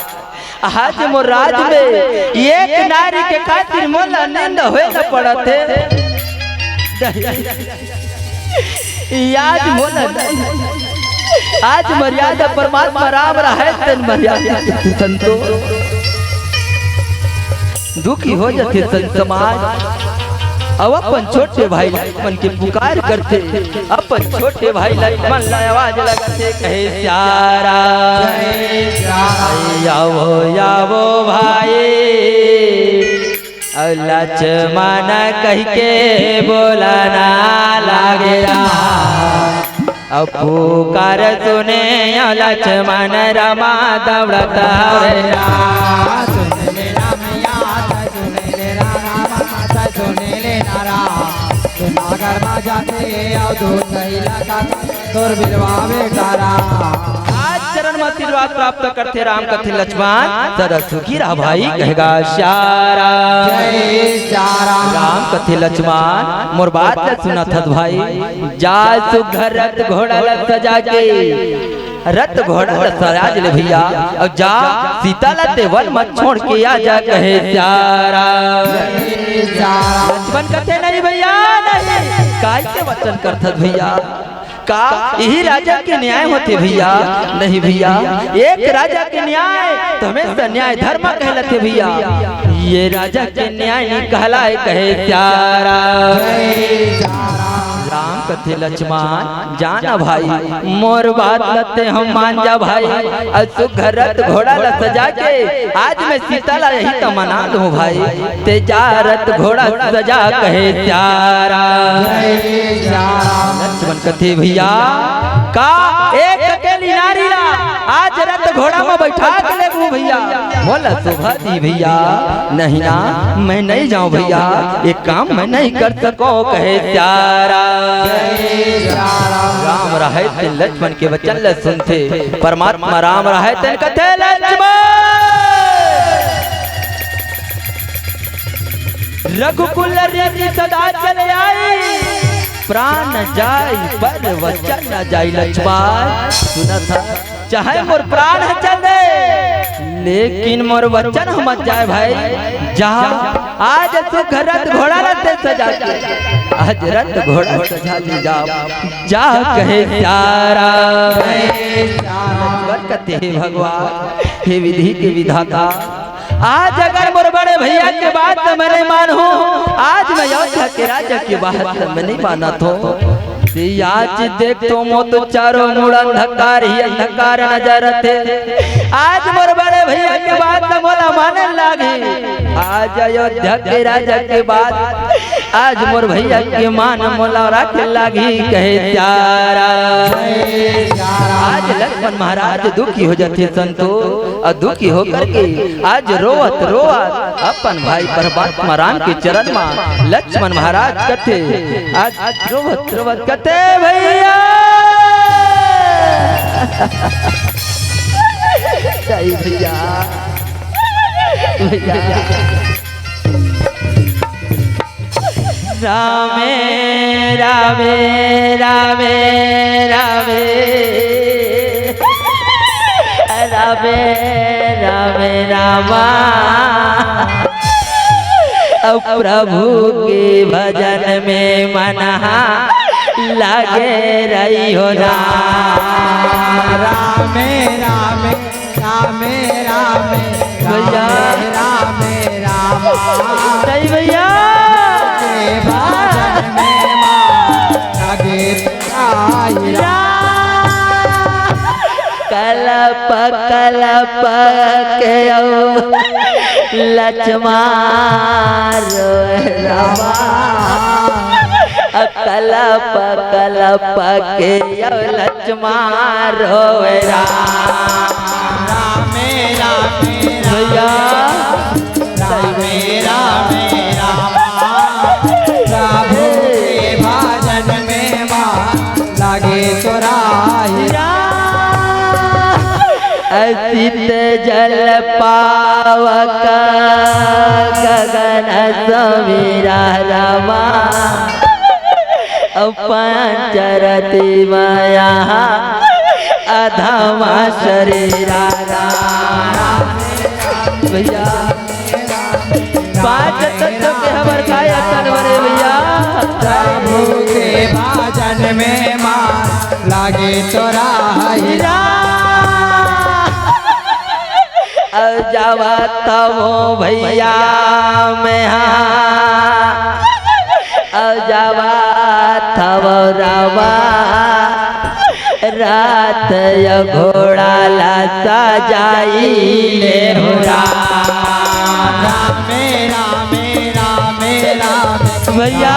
A: आज मोर राज में एक नारी के खातिर मोला निंद होए न पड़ते आज मोला आज मर्यादा परमात्मा राम रहे तेन मर्यादा संतो दुखी हो जाते संत समाज अब अपन छोटे भाई मन के पुकार करते अपन छोटे भाई मन ला आवाज लगाते कहे चारा यावो भाई लक्ष्मण कह के बोला ना लागेरा अब पुकार सुने लक्ष्मण रमा दौड़ता
B: सागर बाजाते अवधूत लगा तोर बिलवावे कारा
A: आज चरण में आशीर्वाद प्राप्त करते राम कथे लक्ष्मण सदा सुखी रहा भाई कहेगा शारा
B: जय चारा
A: राम कथे लक्ष्मण मोर बात न सुना था भाई जा सुघर रथ घोड़ा लग सजा के रथ घोड़ा सराज ले भैया और जा सीता लते वन मत छोड़ के आ जा कहे चारा लक्ष्मण कथे नहीं भैया नहीं काय के वचन करथत भैया का यही राजा के न्याय होते भैया नहीं भैया एक राजा के न्याय तो हमेशा न्याय धर्म कहलाते भैया ये राजा के न्याय नहीं कहलाए कहे चारा राम कथे लक्ष्मण जाना भाई मोर बात लते हम मान जा भाई सुघर रथ घोड़ा ला सजा के आज मैं सीता ला यही तो मना दूं भाई ते जा रथ घोड़ा सजा कहे चारा लक्ष्मण कथे भैया का एक अकेली नारी ला आज रथ घोड़ा में बैठा के ले भैया बोला शोभा दी भैया नहीं ना मैं नहीं जाऊं भैया एक काम मैं नहीं कर सको कहे चारा राम रहे थे लक्ष्मण के वचन ल सुनते परमात्मा राम रहे थे कथे लक्ष्मण रघुकुल रीति सदा चले आई प्राण जाई पर वचन न जाई लक्ष्मण सुना था चाहे मोर प्राण चले लेकिन मोर वचन मत जाए भाई जा आज सुघर रथ घोड़ा रथ सजा के आज रथ घोड़ा सजा दी जा कहे चारा कथे भगवान हे विधि के विधाता आज अगर मोर बड़े भैया के बात मैं नहीं मानू आज मैं अयोध्या के राजा की बात मैं नहीं माना तो आज देख तो मोत चारों मुड़ अंधकार ही अंधकार नजर थे आज मोर बड़े भैया के बात मोला माने लागे आज अयोध्या के राजा के बात आज मोर भैया के मान मोला रखे लागी कहे चारा आज लक्ष्मण महाराज दुखी हो जाते संतो और दुखी होकर के आज रोवत रोवत अपन भाई परमात्मा राम के चरण में लक्ष्मण महाराज कथे आज रोवत रोवत कथे भैया सही भैया रामे रामे रामे रामे रामे रामे रामा प्रभु के भजन में मना लगे रही हो
B: रामे रामे रामे रामे
A: भैया
B: रामे रामा
A: सही भैया
B: भजन में लगे
A: कलप कलप के लक्ष्मण रामा कलप कलप के लक्ष्मण रोवे
B: रामे रामे
A: भैया
B: रामे रामे रामा प्रभु के भजन में लगे तोरा
A: असित जल पावक गगन समीरा रमा पंचरति माया अधमा शरीरा भैया पांच तत्व के हमार काया तनवरे भैया
B: प्रभु के भजन में लागे तोरा
A: जावा तबो भैया में जावा तब रावा रात घोड़ा ला सजाई ले हो
B: रामे रामे रामे रामे
A: भैया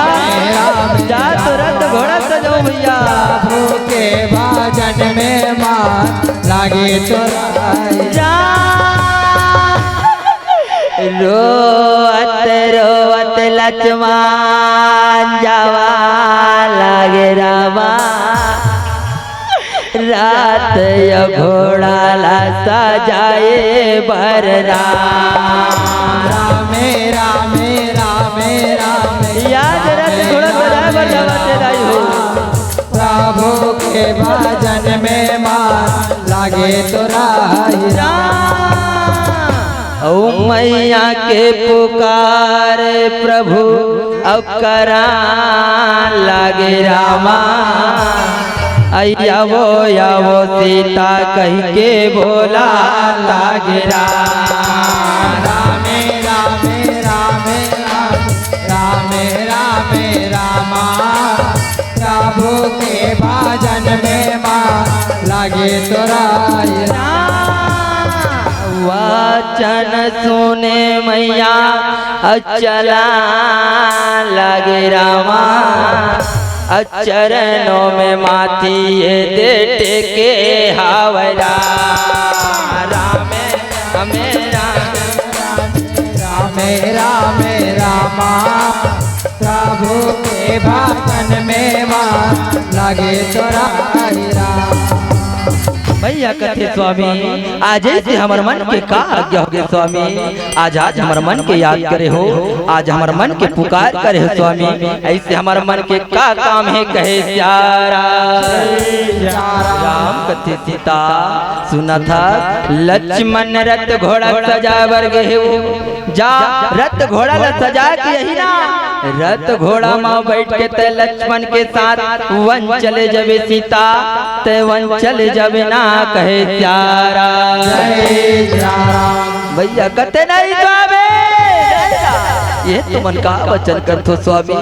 A: जा तो रथ घोड़ा सजाओ भैया
B: प्रभु के भजन में लागे तोरा
A: रोवत रोवत लक्ष्मण जावा रामा रात या घोड़ा ला सजाए बरना
B: रामे रामे रामे रामे
A: याद रत घोड़ा सजाए बरना तेराई हो
B: प्रभु के भजन में मान लागे तो राहिरा
A: ओ मैया के पुकार प्रभु अब करा लागे रामा अय्यावो यावो सीता कह के बोला लागे
B: रामे रामे रामे रामे रामे रामा प्रभु के भजन में मान लागे तो राहिरा
A: वचन सुने मैया अचला लागे रामा चरणों में माथी ये दे टेके हावरा रामे हमें
B: रामे रामे रामा प्रभु के भजन में मान लागे तो राहिरा
A: भैया कथे स्वामी आज से हमार मन के का आज्ञा होगे स्वामी आज हमार मन के याद करे हो आज हमार मन के पुकार करे हो स्वामी ऐसे हमार मन के का काम है कहे प्यारा राम कथे सीता सुना था लक्ष्मण रथ घोड़ा सजा वर्ग जा रथ घोड़ा सजा के यही ना रथ घोड़ा माँ बैठ के ते लक्ष्मण के साथ वन चले जबे सीता ते वन चले जबे ना कहे प्यारा भैया कते नहीं स्वामी ये तो मन का वचन करथो स्वामी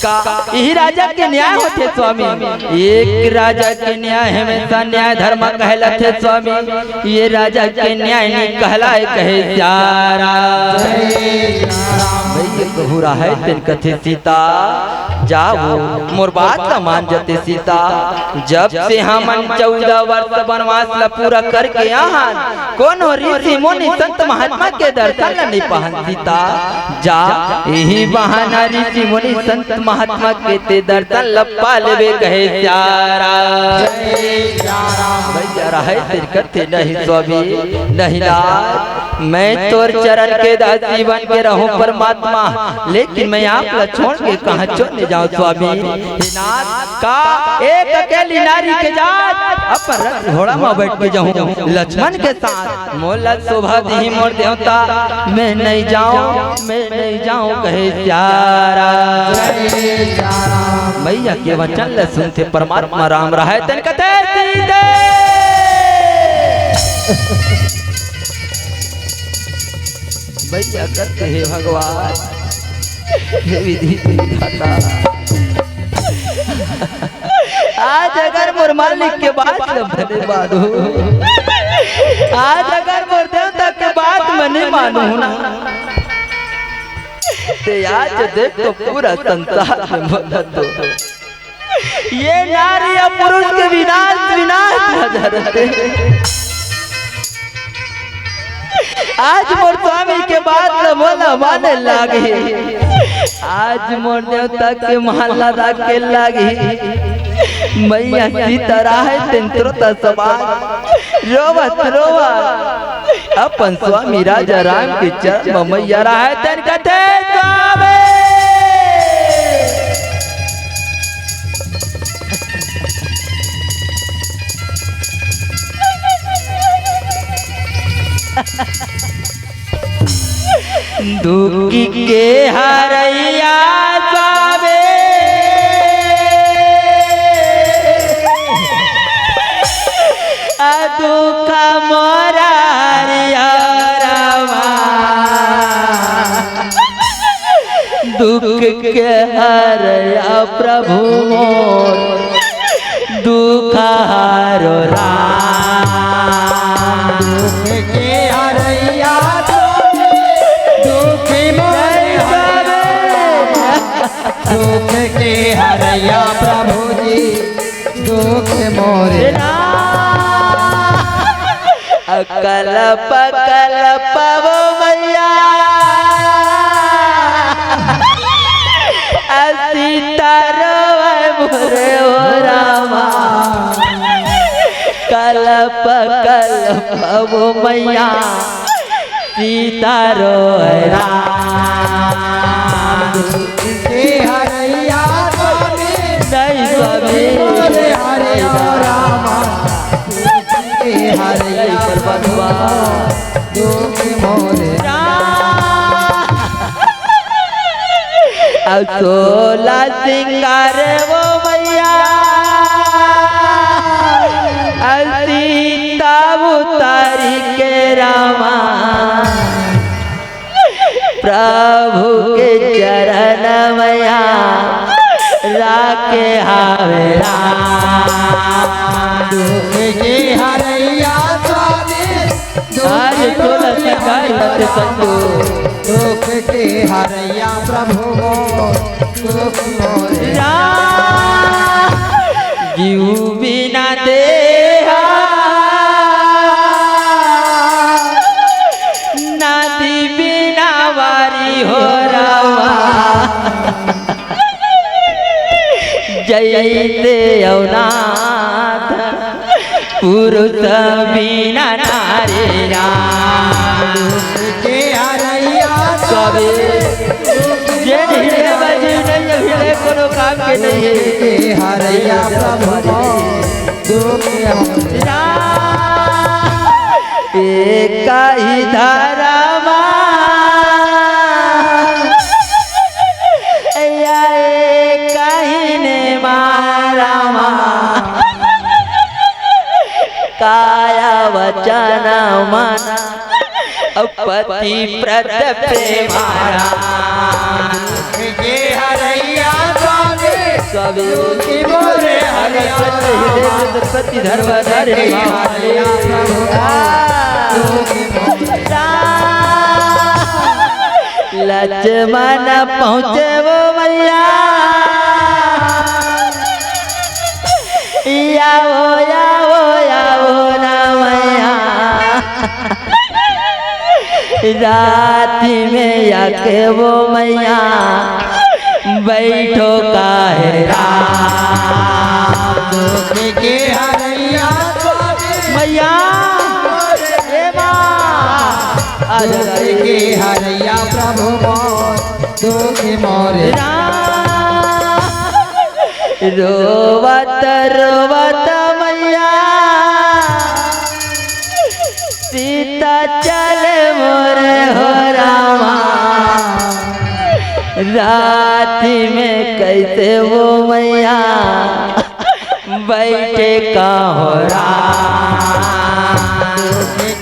A: का यही राजा के न्याय होते स्वामी एक राजा के न्याय हमेशा न्याय धर्म कहलाते स्वामी ये राजा के न्याय नहीं कहलाए कहे प्यारा भैया कहू रहा है तेन कथे सीता जाओ मोर बात का मान जते सीता जब से हमन 14 वर्ष वनवास ला पूरा करके यहाँ कौन हो ऋषि मुनि संत महात्मा के दर्शन ला नहीं पाहन सीता जा यही बहाना ऋषि मुनि संत महात्मा के ते दर्शन ला पा लेवे कहे प्यारा भैया रहे तेर कथे नहीं स्वामी नहीं नाथ मैं तोर चरण के दासी बन के रहूं परमात्मा लेकिन मैं आप ला छोड़ के कहाँ छोड़ने जाऊं स्वामी नाथ का एक अकेली नारी के जात अपन रथ घोड़ा में बैठ के जाऊं लक्ष्मण के साथ मोला शोभा दी मोर देवता मैं नहीं जाऊं कहे प्यारा भैया के वचन ले सुनते परमात्मा राम रहा तन कथे सीते भैया करते हे भगवान हे विधि विधाता आज अगर मोर मालिक के बात भले मानो आज अगर मोर देवता के बात मैं नहीं मानू ना ते आज देख तो पूरा संसार में मदद दो ये नारी या पुरुष के विनाश नजर आज मोर स्वामी के बात मोला माने लागे आज मोर देवता के महल्ला राखे लागे मैया सीता है तंत्रोता सवार रोवत अपन स्वामी राजा राम के चरण में मैया रहा तन कथे स्वामी दुखी के हरैया स्वामी दुख मोरा रामा दुख के हरैया प्रभु मोर दुख हारो राम
B: दुख के हरैया दुख दुख के हरैया प्रभु जी दुख मोरे
A: कलप वो मैया सीता रोए मोरे कल्प कल्प वो मैया सीता रोरा
B: के हरैया स्वामी
A: नहीं स्वामी
B: मोरे हरे रामा के हरैया
A: बंधुआ
B: दुख मोरे
A: अब 16 सिंगार वो मैया सीता उतारी के रामा प्रभु के चरण मैया राके हावेरा
B: दुख के हरैया स्वामी
A: आज 16 सिंगार संतो
B: दुख के हरैया प्रभु दुख मोरे
A: जीव बिना देहा नादी बिना वारी हो रामा जयते अवनाथ पुरुष बिना नारी राम
B: के हरैया
A: कभी जे हिले बजी नहीं हिले कोनो काम के नहीं
B: के हरैया प्रभु दुख
A: एक ही धरमा या एक ही ने मारामा काया वचन मन पति प्रत प्रेमारा
B: के हरैया स्वामी
A: कवि
B: की मोरे हरैया
A: पति धर्म धरे
B: हरैया
A: लक्ष्मण पहुँचे वो मैया याओ ना मैया राति में आके वो मैया बैठो काहेरा
B: के हरैया
A: मैया
B: के हरैया प्रभु दुख मोरे
A: रोवत रोवत मैया सीता चल मोरे हो रामा राति में कैसे वो मैया बैठे का हो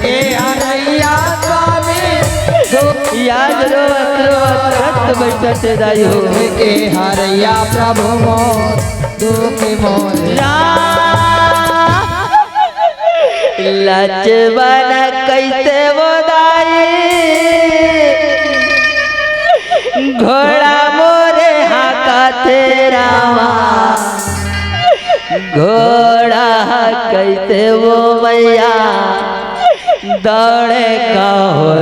B: के हरैया स्वामी
A: याद रोवत रोवत बैठते दाई हो
B: के हरैया प्रभु दुख मोरे
A: लक्ष्मण कैसे वो दाई घोड़ा मोरे हाका तेरा घोड़ा कैसे वो मैया दौड़े का हो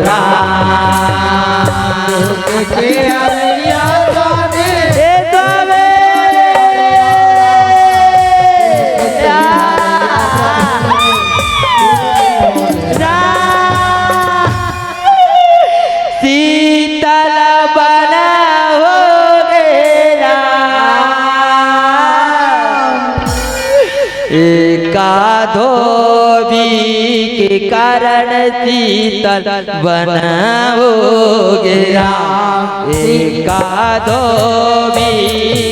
B: के हरैया स्वामी
A: शीतल बना हो गया एका धोबी के कारण शीतल बना हो गया एका धोबी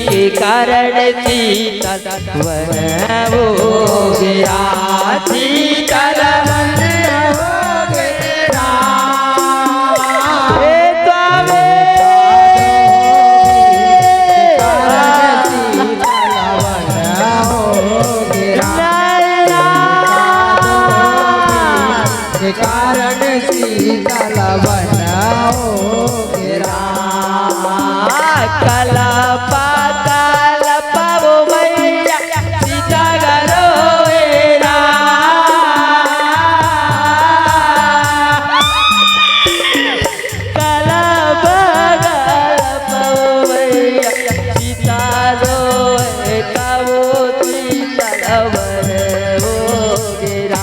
A: के कारण शीतल बना हो गया शीतल
B: कारण शीतल बनाओ
A: कला पाताल पावो मैया सीता गरो कला बगल पावो मैया सीता रो कावो सीता वर हो गिरा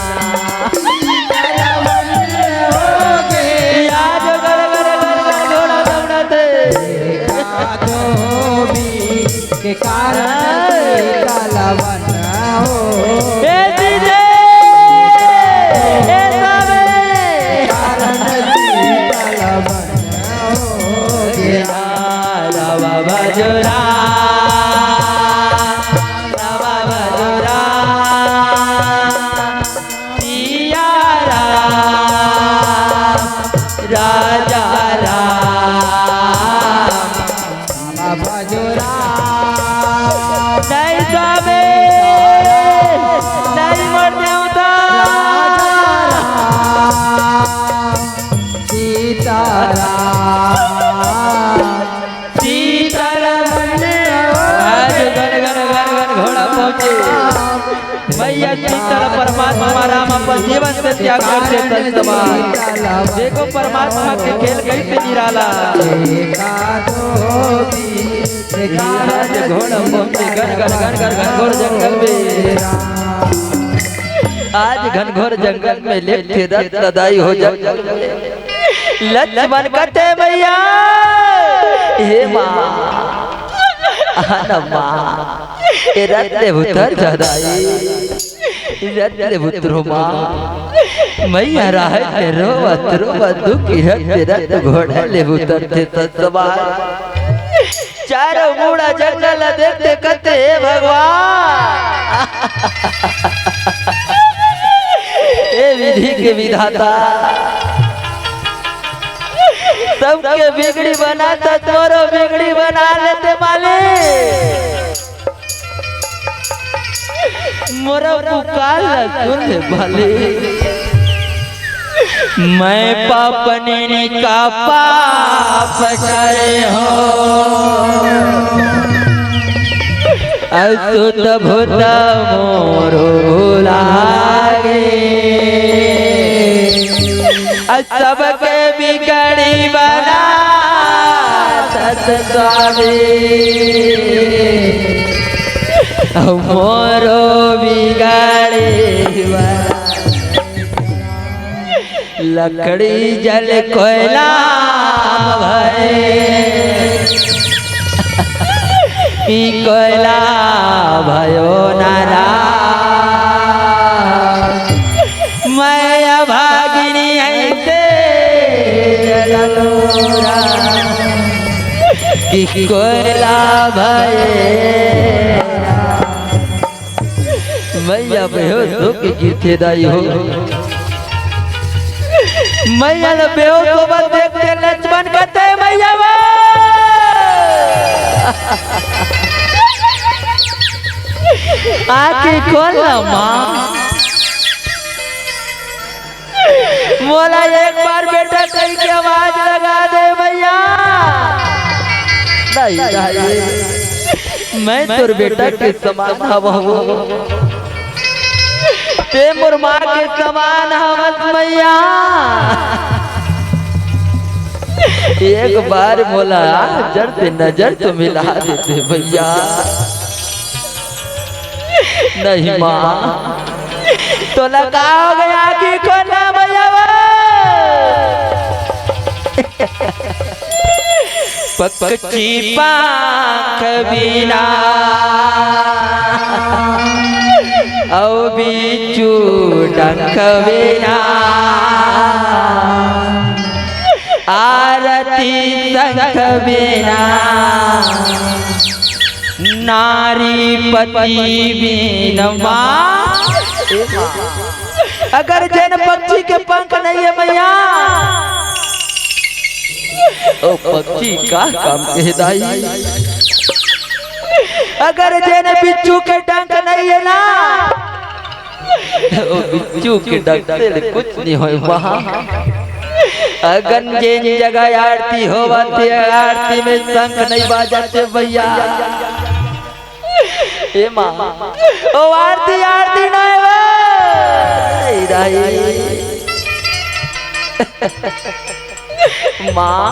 A: मैया शीतल परमात्मा राम अपन जीवन से त्याग करते तत्समान। देखो परमात्मा के खेल कैसे निराला। आज घोड़ा मोती घनघोर जंगल में, आज घनघोर जंगल में लेटे रथ सदाई हो जंगल में। लक्ष्मण कहते मैया हे माँ आना माँ रत्ते भुतर सदाई रत्ते भुतरो माँ मैया राह रोवत दुखी रत्ते घोड़े ले भुतर थे तत्सवार। चारों बूढ़ा जंगल देखते कहते हे भगवान हे विधि के विधाता सबके बिगड़ी बनाता तोरो बिगड़ी बना लेते मालिक। मोरा पुकार सुन ले मालिक। मैं पापने का पाप करे हो असुत भूत मोरो लागे सबके बिगड़ी बना स्वामी मोरो बिगड़ी लकड़ी जल कोयला कोयला भयो नारा मैं भागिनी ऐसे कोयला भये मैया भयो दुख गिरते दाई हो मैया बेहो तो बस देखते लक्ष्मण कहते मैया आखिर खोल माँ मोला एक बार बेटा कहीं की आवाज लगा दे भैया। नहीं मैं तोर बेटा के समान हवा ते मोर माँ के समान हमत मैया। एक बार बोला नजर से नजर तो मिला देते भैया। नहीं माँ तो लगा हो गया कि कोना भैया पक्की पाख बिना औ बिचू डंक बिना आरती संख बिना नारी पति बिन माँ। अगर जैन पक्षी के पंख नहीं है मैया ओ पक्षी का काम कहदाई। अगर जैन बिच्छू के डंक नहीं है ना ओ बिच्छू के डंक से कुछ नहीं हो वहाँ। अगर जिन जगह आरती होवती आरती में शंख नहीं बाजते भैया ए माँ ओ आरती आरती नहीं माँ।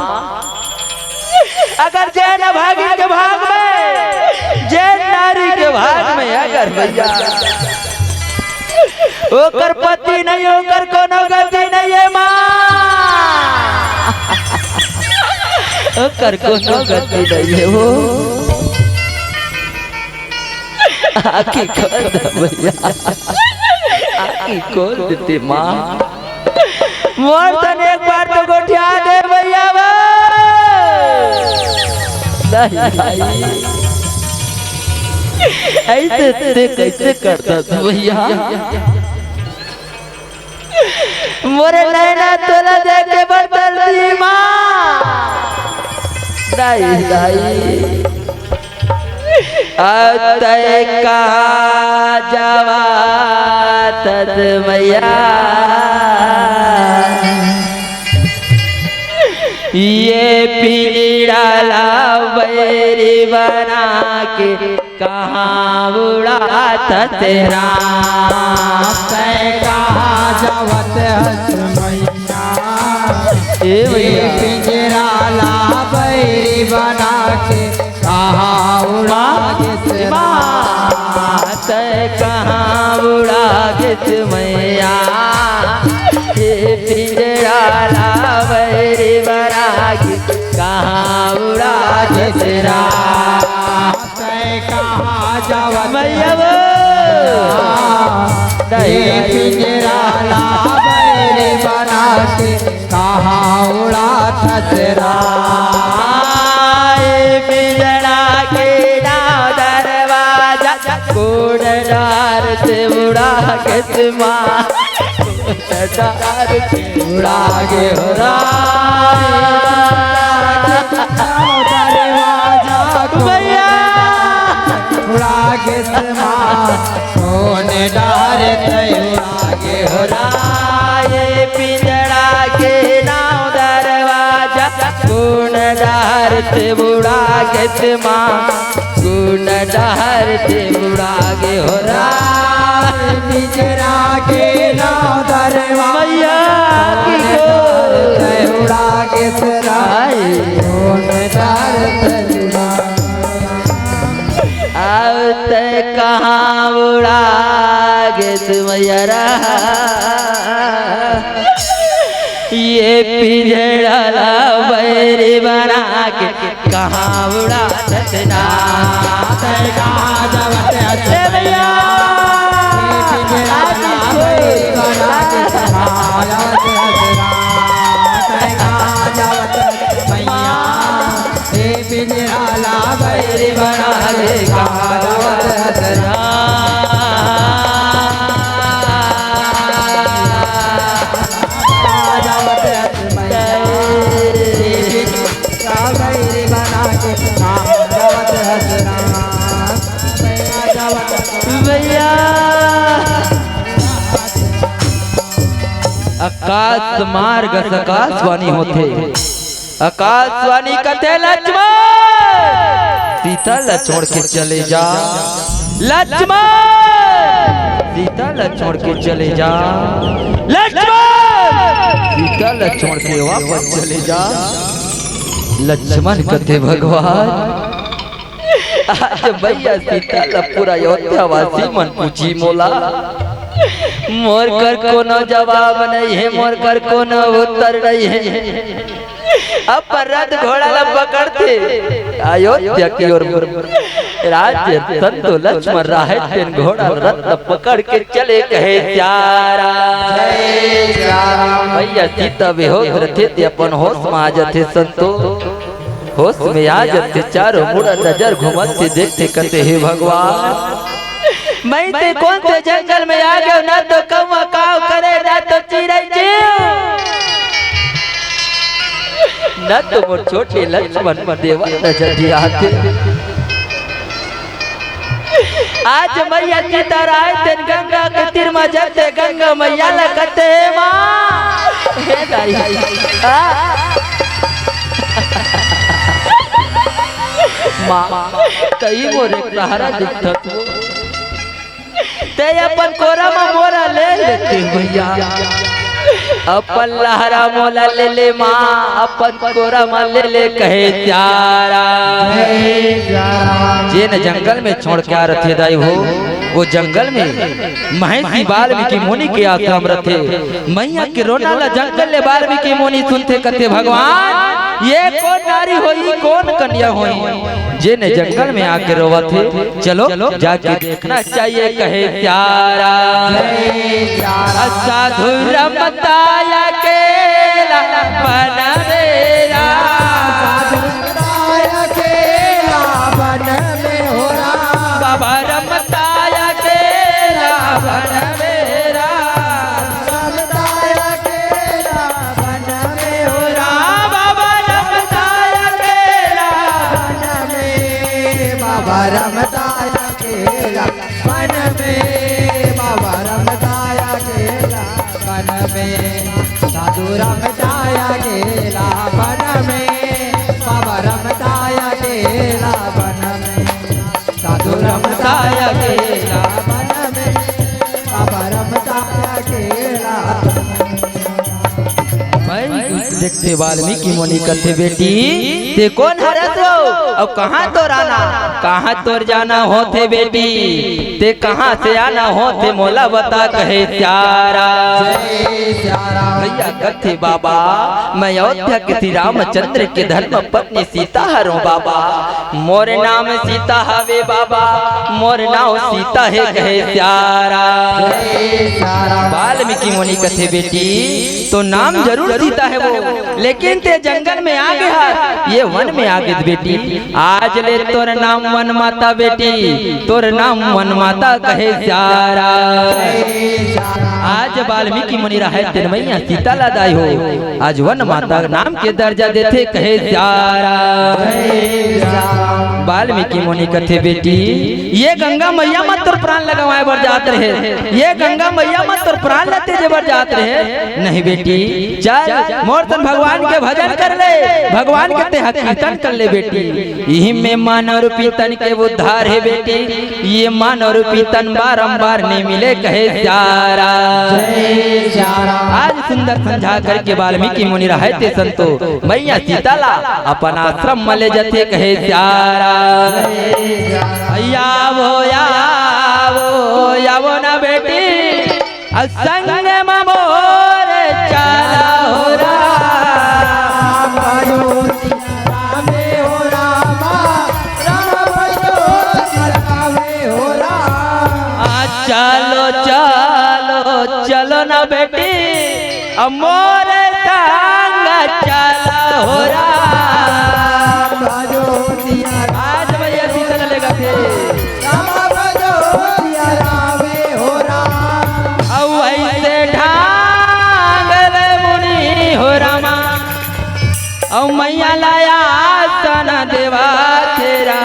A: अगर जैन भागी के भाग में जैन नारी के भाग में अगर भैया ओकर पति नहीं होकर कोनो गति नहीं है माँ। ओकर कोनो गति नहीं है वो आखी खोल दे भैया आखी खोल देते माँ। मोर तन एक बार तो गोठिया दे भैया ऐसे कैसे करता तू भैया। मोरे नैना तोला देखे बदलती माँ। अतय का जवा तद मैया ये पीड़ा बैरी बना के कहाँ उड़ात तेरा
B: कहाँ जावत हसमैया
A: ए भैया
B: पिंजरा ला बैरी बना के कहाँ उड़ा के
A: मात कहाँ उड़ा के मैया ये पिंजरा ला बैरी बना के कहाँ उड़ा के तेरा
B: कहाँ जावत
A: मैया वो
B: पिंजरा ला बैरी बना के कहाँ उड़ा तेरा
A: पिंजरा के नाव दरवाजा कोड डार से उड़ा के माँ डार से उड़ा के हो भैया
B: उड़ा के सोने डार उड़ा के हो
A: ये पिंजरा के नाव दरवाजा गुण डार से बुड़ा के माँ गुण डार से बुड़ा गे हो
B: पिंजरा के नाव दरवाजा उड़ा के सोने डार
A: कहाँ उड़ा गे तुम्हारा ये पिंजरा बैरी बना के कहाँ उड़ा देना
B: कहाँ जावत
A: भैया
B: पिंजरा ला
A: बैरी बना के कहाँ उड़ा देना भैया आकाश मार्ग आकाशवाणी होते आकाशवाणी कथे लक्ष्मण सीता छोड़ के चले जा लक्ष्मण सीता छोड़ के चले जा लक्ष्मण सीता छोड़ के वापस चले जा लक्ष्मण कथे भगवान आज भैया सीता पूरा अयोध्यावासी मन पूछी मोला मोर कर कोनो जवाब नहीं है मोर कर कोनो उत्तर नहीं है अब रथ घोड़ा ला पकड़ते अयोध्या की ओर राज्य संतो लक्ष्मण राहे तेन घोड़ा रथ पकड़ के चले कहे प्यारा भैया सीता बेहोश रहते अपन होश में आ जाते संतो होश में आ जाते चारों मुड़ा नजर घुमाते देखते कहते हे भगवान मैं ते कौन से जंगल में आ गया ना तो कौवा काव करे ना तो चिड़ै जीव न तो मोर छोटे लक्ष्मण देवा नजर दियाते आज मैया सीता राय तेन गंगा के तीर में जाते गंगा मैया ला कहते माँ हे दाई माँ तई मोरे सहारा दिखत ते अपन कोरा में मोरा ले लेते भैया अपन लहरा मोला ले ले माँ अपन कोरा में ले ले कहे प्यारा जिन जंगल में छोड़ के आ रखे दाई हो वो जंगल में महर्षि वाल्मीकि मुनि के आश्रम रथे मैया के रोना ला जंगल ले वाल्मीकि मुनि सुनते कहते भगवान ये कौन नारी होई कौन कन्या होई जिन जंगल में आके रोवा थे चलो जाके देखना चाहिए कहे प्यारा साधु रमताया के बनवेरा बाबा रमताया के बनवेरा
B: रमताया केला वन में बाबा रमताया केला वन में साधु रमताया केला वन में बाबा रमताया केला वन में साधु
A: देखते वाल्मीकि मुनि कहते बेटी ते कौन हरत हो और कहाँ तोर आना कहाँ तोर जाना होते बेटी ते कहाँ से आना होते मोला बता कहे प्यारा भैया कहते बाबा मैं अयोध्या के श्री रामचंद्र के धर्म पत्नी सीता हरो बाबा मोर नाम सीता हवे बाबा मोर नाम सीता है कहे प्यारा वाल्मीकि मुनि कहते बेटी तो नाम जरूर सीता है वो लेकिन ते जंगल में आ गया ये वन में आ गई बेटी आज ले तोर नाम वन माता बेटी तोर नाम वन माता कहे प्यारा आज वाल्मीकि मुनि रहे तेन मैया सीता लादाई हो आज वन माता नाम के दर्जा देते कहे प्यारा वाल्मीकि मुनि कहते बेटी ये गंगा मैया मत तोर प्राण लगवाए बर जात रहे ये गंगा मैया मत तोर प्राण लेते जे बर जात रहे नहीं बेटी चल मोर तन भगवान के भजन कर ले भगवान के ते कीर्तन कर ले बेटी यही में मानव रूपी तन के उद्धार है बेटी ये मानव रूपी तन बारंबार नहीं मिले कहे प्यारा आज सुंदर समझा करके वाल्मीकि मुनि रहते संतो मैया सीता ला अपन आश्रम मले जते कहे प्यारा यावो ना बेटी संग मोर चला हो राम चलो चलो चलो ना बेटी मोर संग चला हो राम आज भैया सीता लेगा थे मैया लाया सन देवा तेरा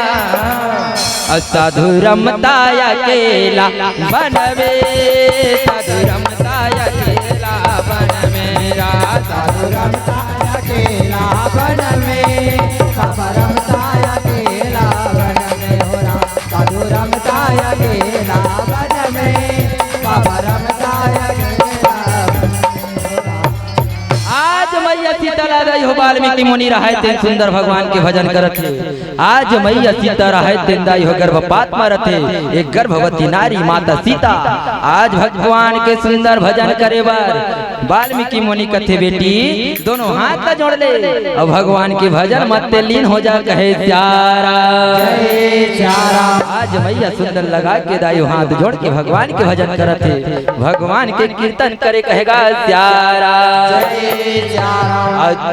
A: साधु रमताया केला बनवे साधु रमताया केला बन मेरा साधु रमताया केला बन में साधु रमताया केला बन में हो रहा साधु रमताया केला बन में बाबा रमताया मैया सीता लादाई हो वाल्मीकि मुनि रहे तेन सुंदर भगवान के भजन करत है आज मैया सीता रहे तेन दाई हो गर्भपात मरत है एक गर्भवती नारी माता सीता आज भगवान के सुंदर भजन करे बार वाल्मीकि मुनि कहते बेटी दोनों हाथ जोड़ ले और भगवान के भजन मत लीन हो जा कहे प्यारा आज मैया सुंदर लगा के दाई हाथ जोड़ के भगवान के भजन करत है भगवान के कीर्तन करे कहेगा प्यारा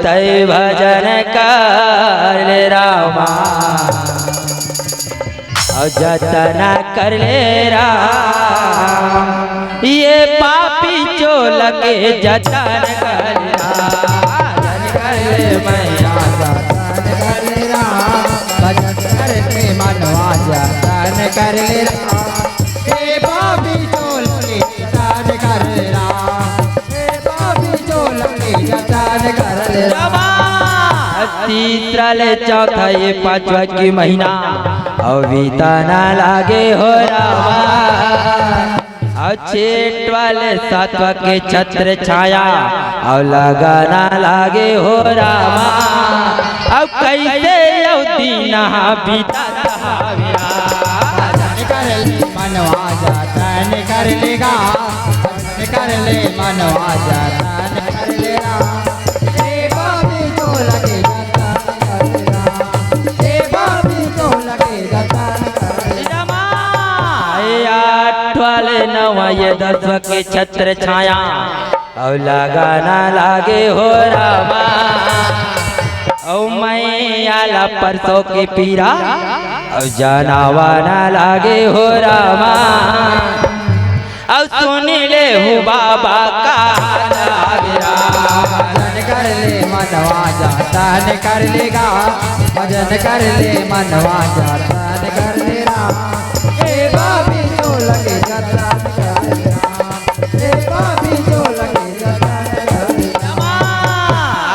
A: तय भजन कर ले रामा जतना कर ले राम ये पापी चोल के जतन कर ले मैया जतन कर ले राम भजन करते मनवा जतन कर ले राम ये पापी चोल के जतन कर ले राम ये पापी चोल के जतन कर ले राम तीसरा ले चौथा ये पांचवा की महीना अविता ना लागे हो रामा और छेट वाले सातवा के छत्र छाया और लगा ना लागे हो रामा अब कैसे दीना बीता मनवा जाता कर लेगा कर ले मनवा जाता कर लेगा ये 10 के छत्र छाया और लगा ना लागे हो रामा और मैं आला परसों के पीरा और जनावा ना लागे हो रामा और सुन ले हो बाबा का भजन कर ले मनवा जाता कर लेगा भजन कर ले मनवा जाता कर लेगा बाबी जो लगे जाता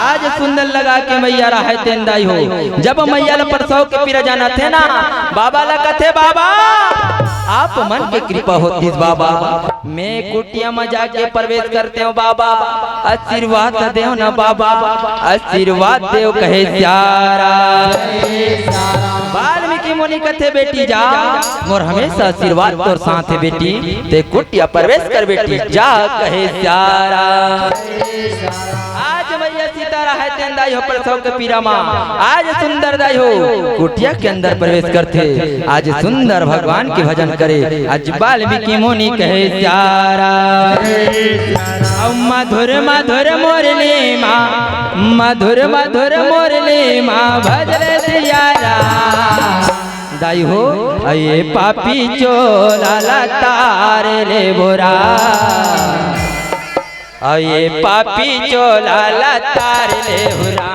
A: आज सुंदर लगा के मैया रहे तेंदाई हो जब मैया परसों के पीरा जाना थे ना बाबा लगा थे बाबा आप मन की कृपा होती बाबा। मैं कुटिया में जाके प्रवेश करते हूँ बाबा, आशीर्वाद दे ना बाबा, आशीर्वाद देव कहे प्यारा। वाल्मीकि मुनि कथे बेटी जा मोर हमेशा आशीर्वाद तोर साथ है बेटी, ते कुटिया प्रवेश कर बेटी जा कहे प्यारा। आज मैया सीतारा है तेंदाई हो प्रसव के पीरा माँ, आज सुंदर दाई हो कुटिया के अंदर प्रवेश करते, आज सुंदर भगवान के भजन करे, आज वाल्मीकि मुनि कहे प्यारा। मधुर मधुर मुरली माँ, मधुर मधुर मुरली माँ भजरे सियारा। दाई हो ये पापी चोला तारे ले बोरा, ये पापी चोला तार ले हुरा।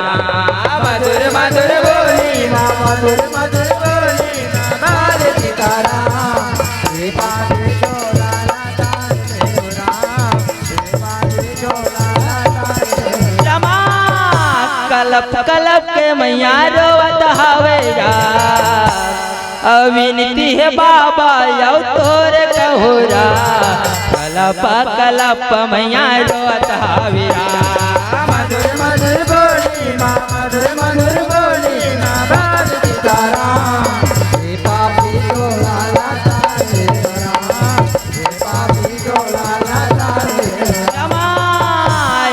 A: मधुर मधुर बोली माँ, मधुर मधुर बोली माँ बाल सितारा, ये पापी चोला तार ले हुरा, ये पापी चोला तार ले हुरा। रमा कलप कलप के मैया रोवत हवेरा, अविनती है बाबा यौ तोरे कहोरा, कलप कलप मैया रोवत हवेरा। मधुर मधुर बोली माँ, मधुर मधुर बोली माँ बाल सितारा, ये पापी चोला तार ले हुरा, ये पापी चोला तार ले हुरा।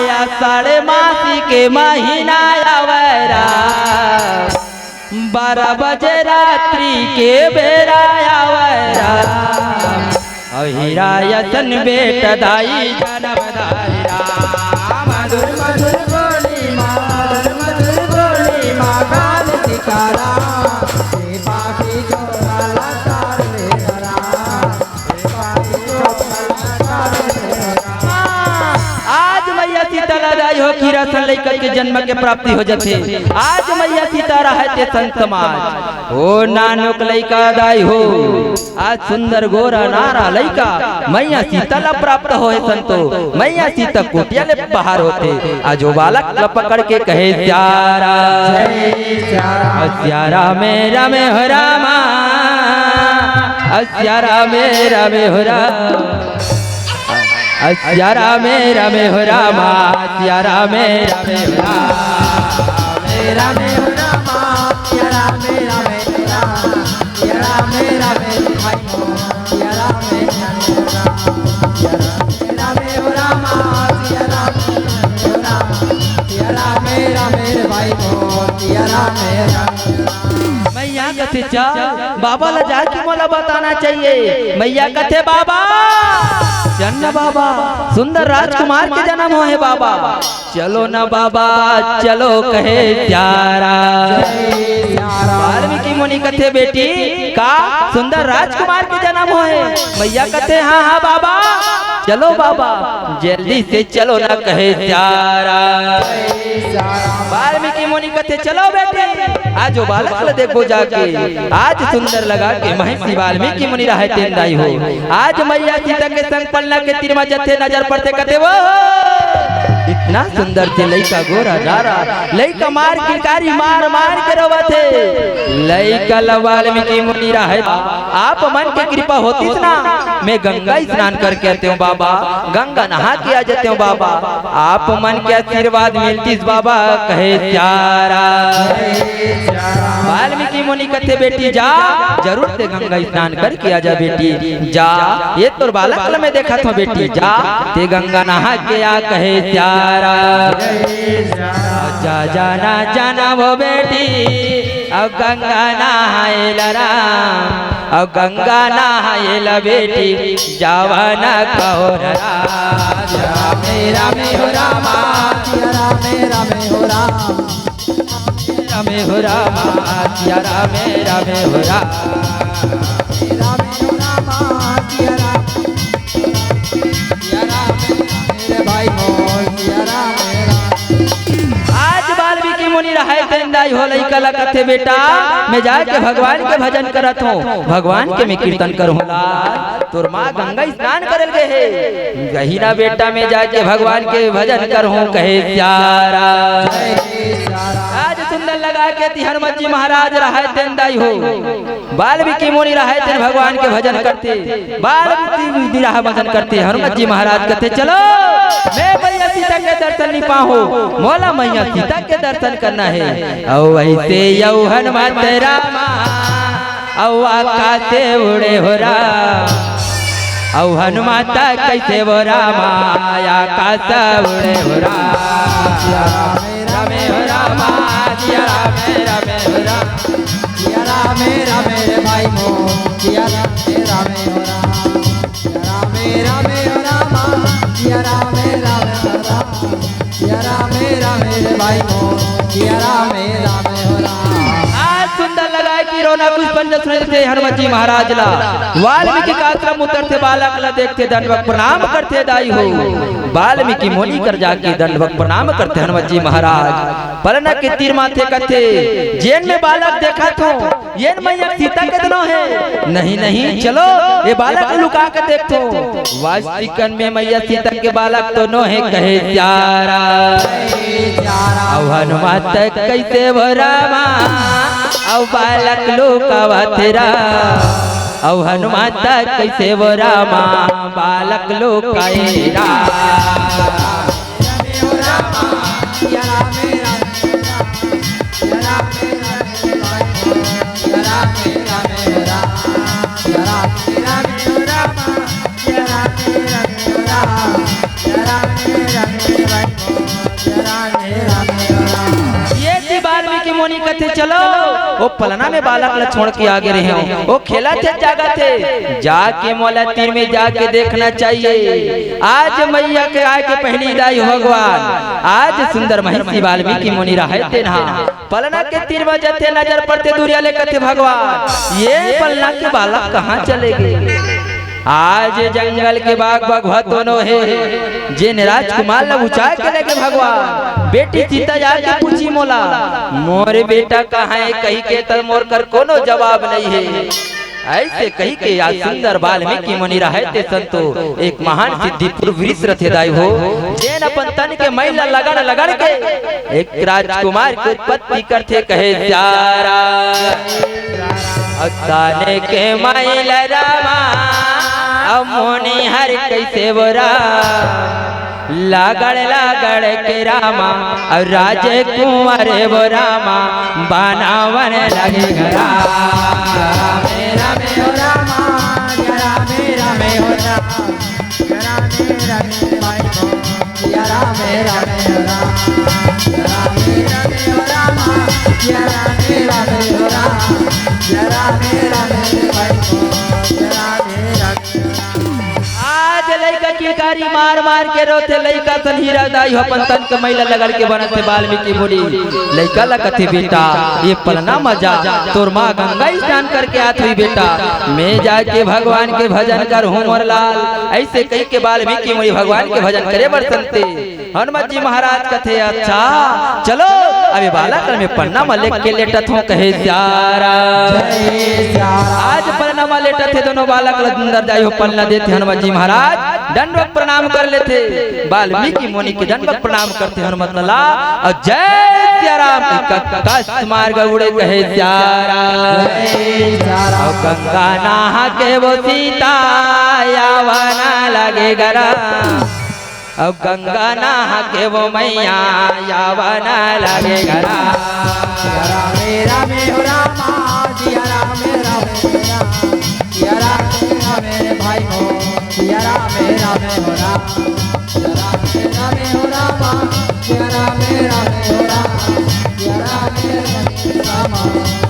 A: या साढ़े मासी के महीना आवेरा, 12 बजे रात्रि के बेरा आवेरा, हीरा यतन बेटा दाई जन्म दायरा। मधुर मधुर बोली माँ, मधुर मधुर बोली माँ गाल सितारा, ये पापी चोला तार ले हुरा, ये पापी चोला तार ले हुरा। आज मैया सीतारा दाई हो खीरा सन लेकर के जन्म के प्राप्ति हो जाते, आज मैया सीतारा है ते संत समाज ओ नानुक लइका दाई हो, आज सुंदर गोरा नारा लइका मैया सीता प्राप्त हो संतो, मैया सीता कुटिया ले बाहर होते, आज वो बालक ल पकड़ के कहे प्यारा। प्यारा मेरा में हो रामा, प्यारा मेरा में हो रामा, प्यारा मेरा में हो रामा, प्यारा मेरा में हो रामा, मेरा में हो रामा, प्यारा मेरा में हो रामा, प्यारा मेरा में भाई हो, प्यारा मेरा में हो रामा, प्यारा में हो रामा, प्यारा में हो रामा, प्यारा मेरा मेरे भाई हो, प्यारा मेरा। मैया कथे चा बाबा ला जाके मोला बताना चाहिए, मैया कथे बाबा जन्म बाबा सुंदर राजकुमार के जन्म हो है बाबा, चलो ना बाबा चलो कहे प्यारा। वाल्मीकि मुनि कथे बेटी का सुंदर राजकुमार के जन्म हो है, मैया कथे हाँ हाँ बाबा चलो बाबा जल्दी से चलो ना कहे प्यारा। वाल्मीकि मुनि कथे चलो बेटे आज वो बालक देखो जाके, आज सुंदर लगा के महर्षि वाल्मीकि मुनि रहे तेंदाई हो, आज मैया सीता के संग पलना के तीर में जथे नजर पड़ते कथे वो इतना सुंदर से लइका गोरा नारा, लइका मार किलकारी मार मार के रोवथे, लइका वाल्मीकि मुनि रहे आप मन की कृपा होती ना, मैं गंगा स्नान करके आते हूँ बाबा, गंगा नहा के आ जाते हूँ बाबा, आप मन के आशीर्वाद मिलती बाबा कहे प्यारा। वाल्मीकि मुनि कथे बेटी जा जरूर से गंगा स्नान करके आ जा बेटी जा, ये तो बालक में देखा था बेटी जा ते गंगा नहा के आ कहे प्यारा। जा जाना जाना वो बेटी अब गंगा नहाए लरा, अब गंगा नहाए ला बेटी जावाना कहो रा, मेरा में हो रामा, मेरा में हो रामा, मेरा में हो रामा, प्यारा मेरा में हो रामा, मेरा में हो रामा, प्यारा प्यारा मेरे भाई मोर प्यारा मेरा। आज वाल्मीकि मुनि रहे तेंदाई हो लइका ला कथे बेटा मैं जाके भगवान के भजन करत हूँ, भगवान के मैं कीर्तन करूँगा, तोर माँ गंगा स्नान करल गए है, यही ना बेटा मैं जाके भगवान के भजन करूँ कहे प्यारा। आज सुंदर लगा लगा के ती हनुमान जी महाराज रहे तेन दाई हो वाल्मीकि मुनि रहे तेन भगवान के भजन करते वाल्मीकि रहा भजन करते हनुमान जी महाराज कहते चलो मैं मैया सीता के दर्शन नहीं पाऊँ मौला मैया सीता के दर्शन करना है औ ऐसे यौ हनुमत रामा औ आकाश से उड़े हो राम औ हनुमाता कैसे वो रामा आकाश उड़े हो राम रामे हो रामा जिया रामे रामे हो राम
B: जिया रामे रामे रे भाई मो जिया रामे रामे हो राम जिया रामे रामे हो रामा जिया रामे रामे हो राम जिया रामे रामे रे भाई मो जिया रामे रामे हो राम।
A: आज सुंदर लगा कि रोना पुष्पन सुनते हनुमान जी महाराज ला वाल्मीकि का आश्रम उतरते बालक ला देखते दंडवत प्रणाम करते दाई हो वाल्मीकि मुनि कर जाके दंडवत प्रणाम करते हनुमान जी महाराज पलना के तीर माथे कथे जेन में बालक देखा तो ये मैया सीता के दिनों है नहीं नहीं चलो ये बालक लुका के देखो वास्तविकन में मैया सीता के बालक तो नो है कहे प्यारा हनुमान कैसे भरामा औ बालक लुकावा तेरा औ हनुमान कैसे वो रामा बालक लुकाएरा वाल्मीकि मुनि कहते चलो वो पलना में बालक ला छोड़ के आगे रहे हो वो खेला थे जागा थे जाके मौला तीर में जाके देखना चाहिए आज मैया के आए के पहली दाई भगवान आज सुंदर महर्षि वाल्मीकि मुनि रहे थे ना पलना के तीर में जाते नजर पड़ते दूरिया ले कहते भगवान ये पलना के बालक कहाँ चले गए आज जंगल के बाग भगवत दोनों है जिन राजकुमार ला उचाए के लेके भगवान बेटी सीता जाके पूछी मोला मोरे बेटा कहाँ है कही के तर मोर कर कोनो जवाब नहीं है ऐसे कही के आज सुंदर वाल्मीकि मुनि रहे थे संतो एक महान सिद्धि पुरुष रथे दाई हो जेन अपन तन के मैला लगड़ लगड़ के एक राजकुमार की उत्पत्ति करते कहे प्यारा ताने के मैला रामा अब मोनी हर कैसे बोरा लागड़ लागड़ के रामा और राजे कुंवर वो रामा बनावन लगे घरा
B: मेरा में हो रामा जरा मेरा में हो रामा जरा मेरा में भाई को जरा मेरा में हो रामा जरा मेरा में हो रामा जरा मेरा में हो रामा जरा मेरा में भाई को जरा मेरा
A: आज लइका किलकारी मार मार के रोते लइका तन हीरा दाई हो अपन तन के मैला लगड़ के बनते वाल्मीकि मुनि लइका लगते बेटा ये पलना मजा तोर माँ गंगा स्नान करके आत हुई बेटा मैं जाके भगवान के भजन कर हुमर लाल ऐसे कही के वाल्मीकि मुनि भगवान के भजन करे बरसनते हनुमान जी महाराज कथे अच्छा चलो अभी बालक में पन्ना लिख के लेटत हूँ कहे प्यारा आज पन्ना लेटत थे दोनों बालक अंदर जाई हो पन्ना देते हनुमान जी महाराज दंडवत प्रणाम कर लेते वाल्मीकि मुनि के दंडवत प्रणाम करते हनुमत ला और जय सिया राम कष्ट मार्ग उड़े कहे प्यारा गंगा नहा के वो सीता यावना लगे गरा अब गंगा नहा के वो मैया यावना लगे गरा
B: मेरा में हो रामा जिया मेरा मेरे भाई हो जिया मेरा में हो रामा मेरा में हो रामा जिया मेरा में हो रामा जिया मेरा रामा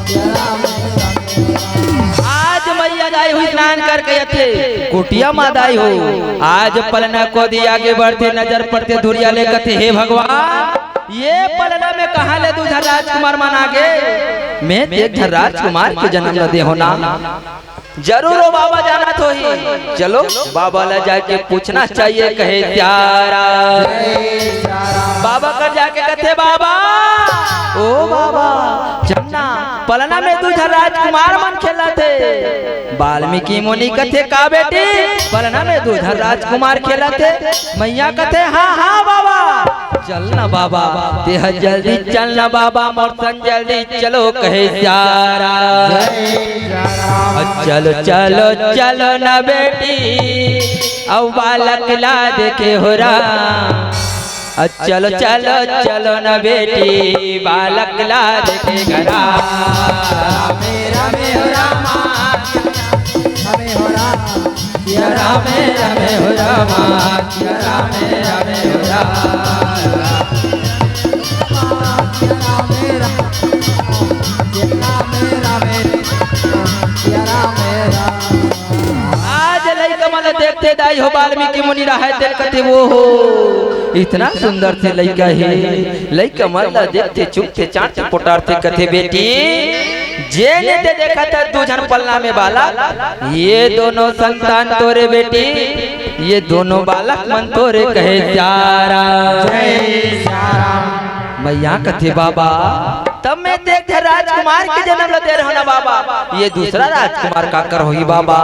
B: जिया
A: आज मैया दाई हुई स्नान करके थे कुटिया मादाई हो आज पलना को दिया आगे बढ़ते नजर पड़ते धुरिया ले कथे हे भगवान ये पलना में कहा ले तू राजकुमार माना गे मैं देख राजकुमार के जन्म दे होना जरूर हो बाबा जाना तो ही चलो बाबा ला जाके पूछना चाहिए कहे प्यारा बाबा कर जाके कथे बाबा ओ बाबा जमना पलना में तुझा राजकुमार मन खेला थे वाल्मीकि मुनि कथे का बेटी पलना में तुझा राजकुमार खेला थे मैया कथे हाँ हाँ बाबा चलना बाबा तेह जल्दी चलना बाबा मोरसन जल्दी चलो कहे सारा चलो चलो चलो ना बेटी अब बालक ला देखे हो रहा चलो चलो चलो ना बेटी बालक ला देखे घरा
B: मेरा मेरा हमें हो रहा
A: तेरा मेरा में हो रामा तेरा मेरा में हो रामा आज लई कमल देखते दाई हो वाल्मीकि मुनि रहे देखते वो हो इतना सुंदर से लड़का है लई कमल देखते चुपते चाटते पोटारते कथे बेटी जे ने ते देखा था दो जन पलना में बाला ये दोनों संतान तोरे बेटी ये दोनों बालक मन तोरे कहे सारा मैया कथे बाबा तब मैं देखते राजकुमार के जन्म दे रहा ना बाबा ये दूसरा राजकुमार का कर होगी बाबा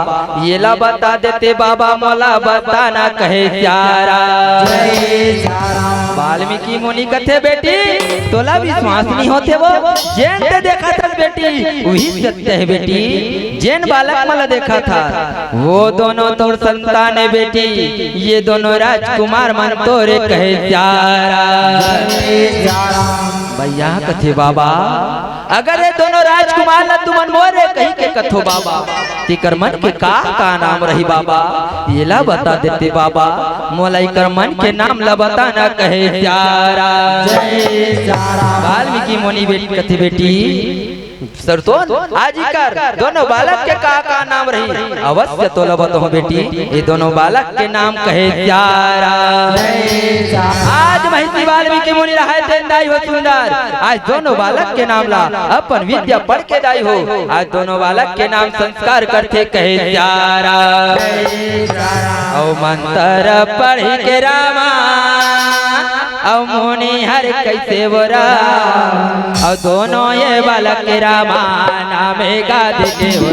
A: ये ला बता देते बाबा मोला बताना कहे सारा वाल्मीकि मुनि कथे बेटी तोला विश्वास नहीं होते वो जैन ते देखा था बेटी वही सत्य है बेटी जैन बालक मला देखा था वो दोनों तोर संतान है बेटी ये दोनों राजकुमार मन तोरे कहे सारा भैया कथे बाबा अगर ये दोनों राजकुमार ला तुमन मोरे कहीं के कथो बाबा तिकर मन के का नाम रही बाबा ये ला बता देते बाबा मोलाई कर मन के नाम ला बताना कहे सारा वाल्मीकि मुनि बेटी कथे बेटी सरतोन आज कर दोनों बालक के का नाम रही अवश्य तो लब तो बेटी ये दोनों बालक के नाम कहे सारा आज महिषी वाल्मीकि मुनि रहे तेन दाई हो सुंदर आज दोनों बालक के नाम ला अपन विद्या पढ़ के दाई हो आज दोनों बालक के नाम संस्कार करते कहे सारा ओ मंत्र पढ़ के रामा औ मुनि हर कैसे बोरा और दोनों ये बालक के रामा नामे गा देते हो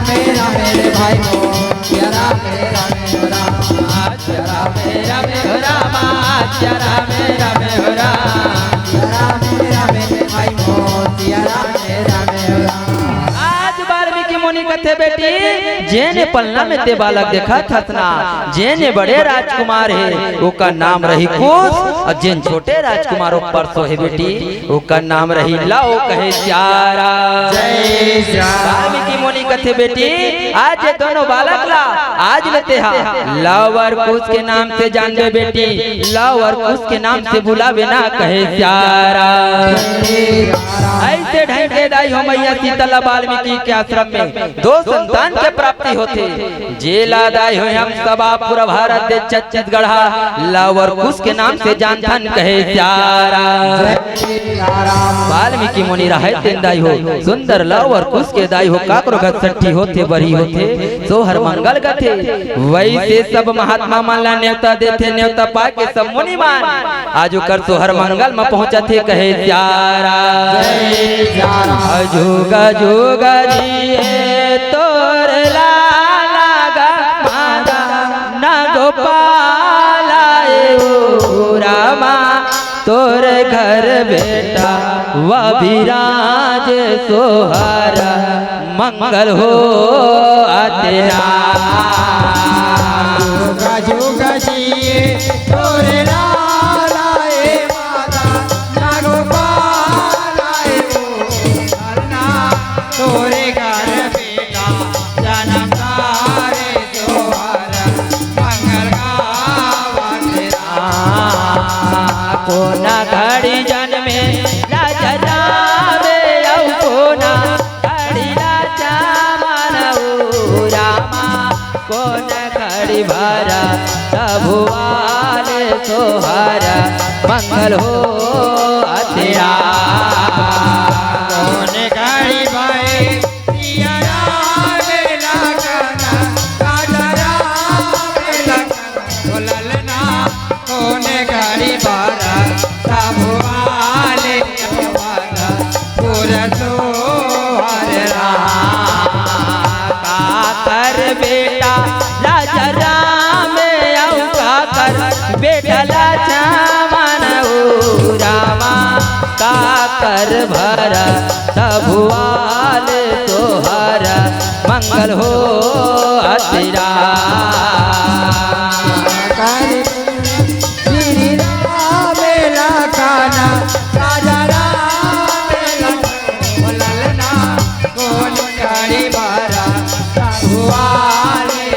B: मेरा मेरे भाई को तेरा मेरा
A: तेरा मेरा रामा तेरा मेरा
B: मेरा मेरे भाई को तेरा मेरा
A: आज वाल्मीकि मुनि कथे बेटी जेने पलना में ते बालक देखा था जेने बड़े राजकुमार है उसका नाम रही कुश और जेन छोटे राजकुमारों पर सो है बेटी उसका नाम रही लाओ कहे सारा वाल्मीकि मुनि कथे बेटी आज ये दोनों बालक ला आज लेते हैं लावर कुश के नाम से जान दे बेटी लावर कुश के नाम से बुलावे ना कहे सारा ऐसे ढंग के दाई हो मैया शीतला वाल्मीकि के आश्रम में दो संतान के प्राप्ति होते जेला दाई हो हम सबा पूरा भारत दे छत्तीसगढ़ लावर कुश के नाम से जानथन कहे सारा वाल्मीकि मुनि रहे तेन दाई हो सुंदर लावर कुश के दाई हो काकरो गट्ठी होते बरी होते सोहर मंगल गथे वैसे सब महात्मा मन ला न्योता देते न्योता पा के सब मुनि मान आज कर सोहर मंगल में पहुंचते कहे सारा जुगा जुगा जिए तोर लाला गा मादा ना गोपाला रामा तोर घर बेटा विराज सोहरा मंगल हो तेरा
B: जुगा जुगा जिए तोर लाला माता ना गोपालाए तोरे घर बेटा जन्म तारे सोहरा मंगल गावा तेरा
A: कोना घड़ी जन्मे राजा रावे औ कोना घड़ी राजा मानऊ रामा कोना घड़ी भरा सबुआल सोहरा मंगल हो तेरा
B: कौन गाड़ी भाई सिया राम लगना काजरा लगना बोलना कौन गाड़ी बारा सब वाले वाला पूरा तो हर
A: का कर बेटा घर भरा तभुआल तोहर मंगल हो अतिरा
B: श्री राम लखना राजा राम लखना कौन गाड़ी भरा तभुआले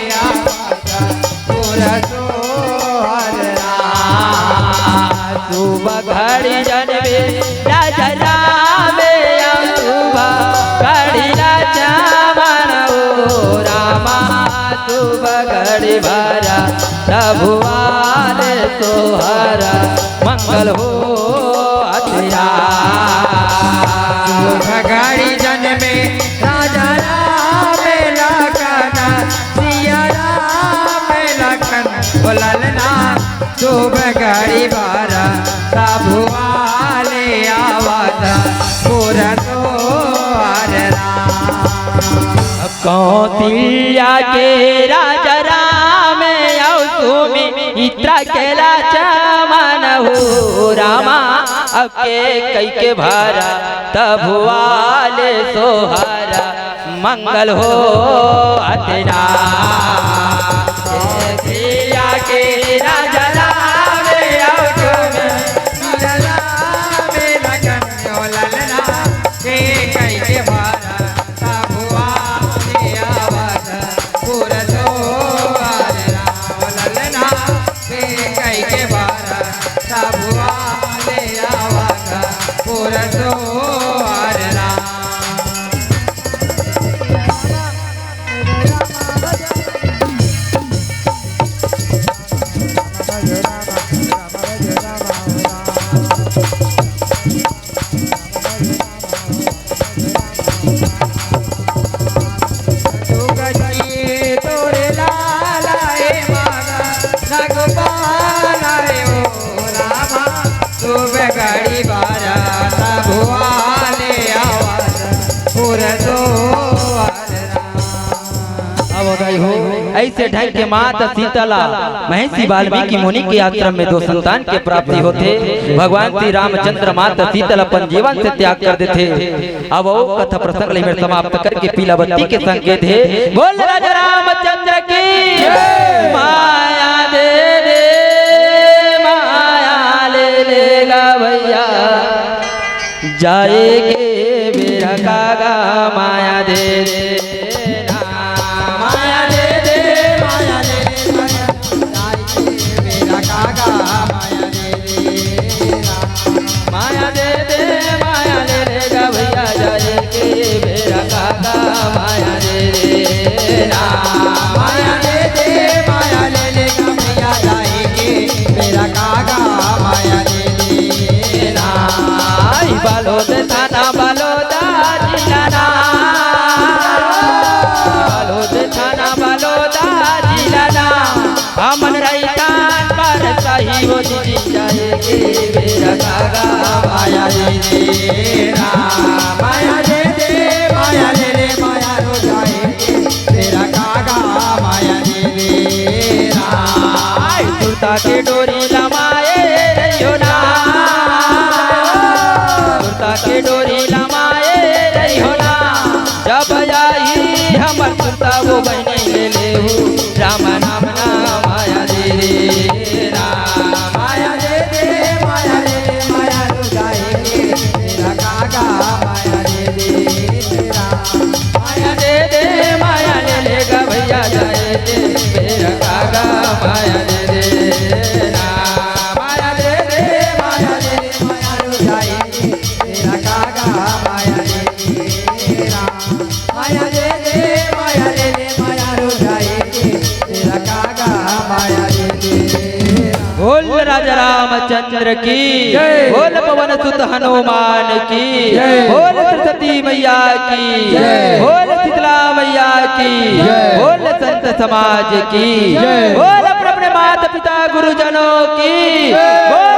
A: सुबह घड़ी जनवे राजा राम सुबह घड़ी राजा मानव रामा सुबह घड़ी भरा तभुआल तोहर मंगल हो अतिरा
B: घड़ी जन्मे राजा राम लखना सिया राम लखन बोलना शुभ घड़ी बारा तभुआले आवाज पूरा तो
A: कौतिल्या के राजा राम सुमित्रा के लाचा मानहु रामा अके कई के भरा तभुआले सोहरा मंगल हो अतना कौतिल्या के राजा राम ऐसे ढंग के माता सीतला महर्षि वाल्मीकि मुनि के आश्रम में दो संतान के प्राप्ति होते। भगवान श्री रामचंद्र माता सीतल अपन जीवन से त्याग कर देते। अब वो कथा प्रसंग में समाप्त करके पीला बत्ती के संकेत है। बोल राजा रामचंद्र की माया दे दे माया ले लेगा भैया जाएगे मेरा कागा माया दे दे माया दे दे माया ले लेगा भैया जाएगे मेरा काका माया दे दे
B: माया दे दे माया ले लेगा भैया जाएंगे मेरा काका माया दे देना
A: बालोद थाना बालोदा जिलाना बालोद थाना बालोदा जिलाना हमन रैता पर सही वो जी जाएगे मेरा काका
B: माया दे देना माया दे दे माया ले ले माया रो जाएंगे मेरा काका माया दे देना
A: सुरता के डोरी लमाए रहियो ना सुरता के डोरी लमाए रहियो ना जब आई हमर सुरता वो बहनी ले ले राम नाम ना माया दे दे
B: माया दे दे माया ले ले माया रो जाएंगे मेरा काका माया दे देना
A: माया दे दे माया ले लेगा भैया जाएगे मेरा काका माया दे दे
B: माया दे दे माया ले ले माया रो जाएंगे मेरा काका माया दे देना माया दे दे माया ले ले माया रो जाएंगे मेरा काका माया दे देना
A: बोल राजा रामचंद्र की बोल पवन सुत हनुमान की बोल सरस्वती मैया की बोल शीतला मैया की बोल संत समाज की बोल अपने अपने माता पिता गुरुजनों की बोल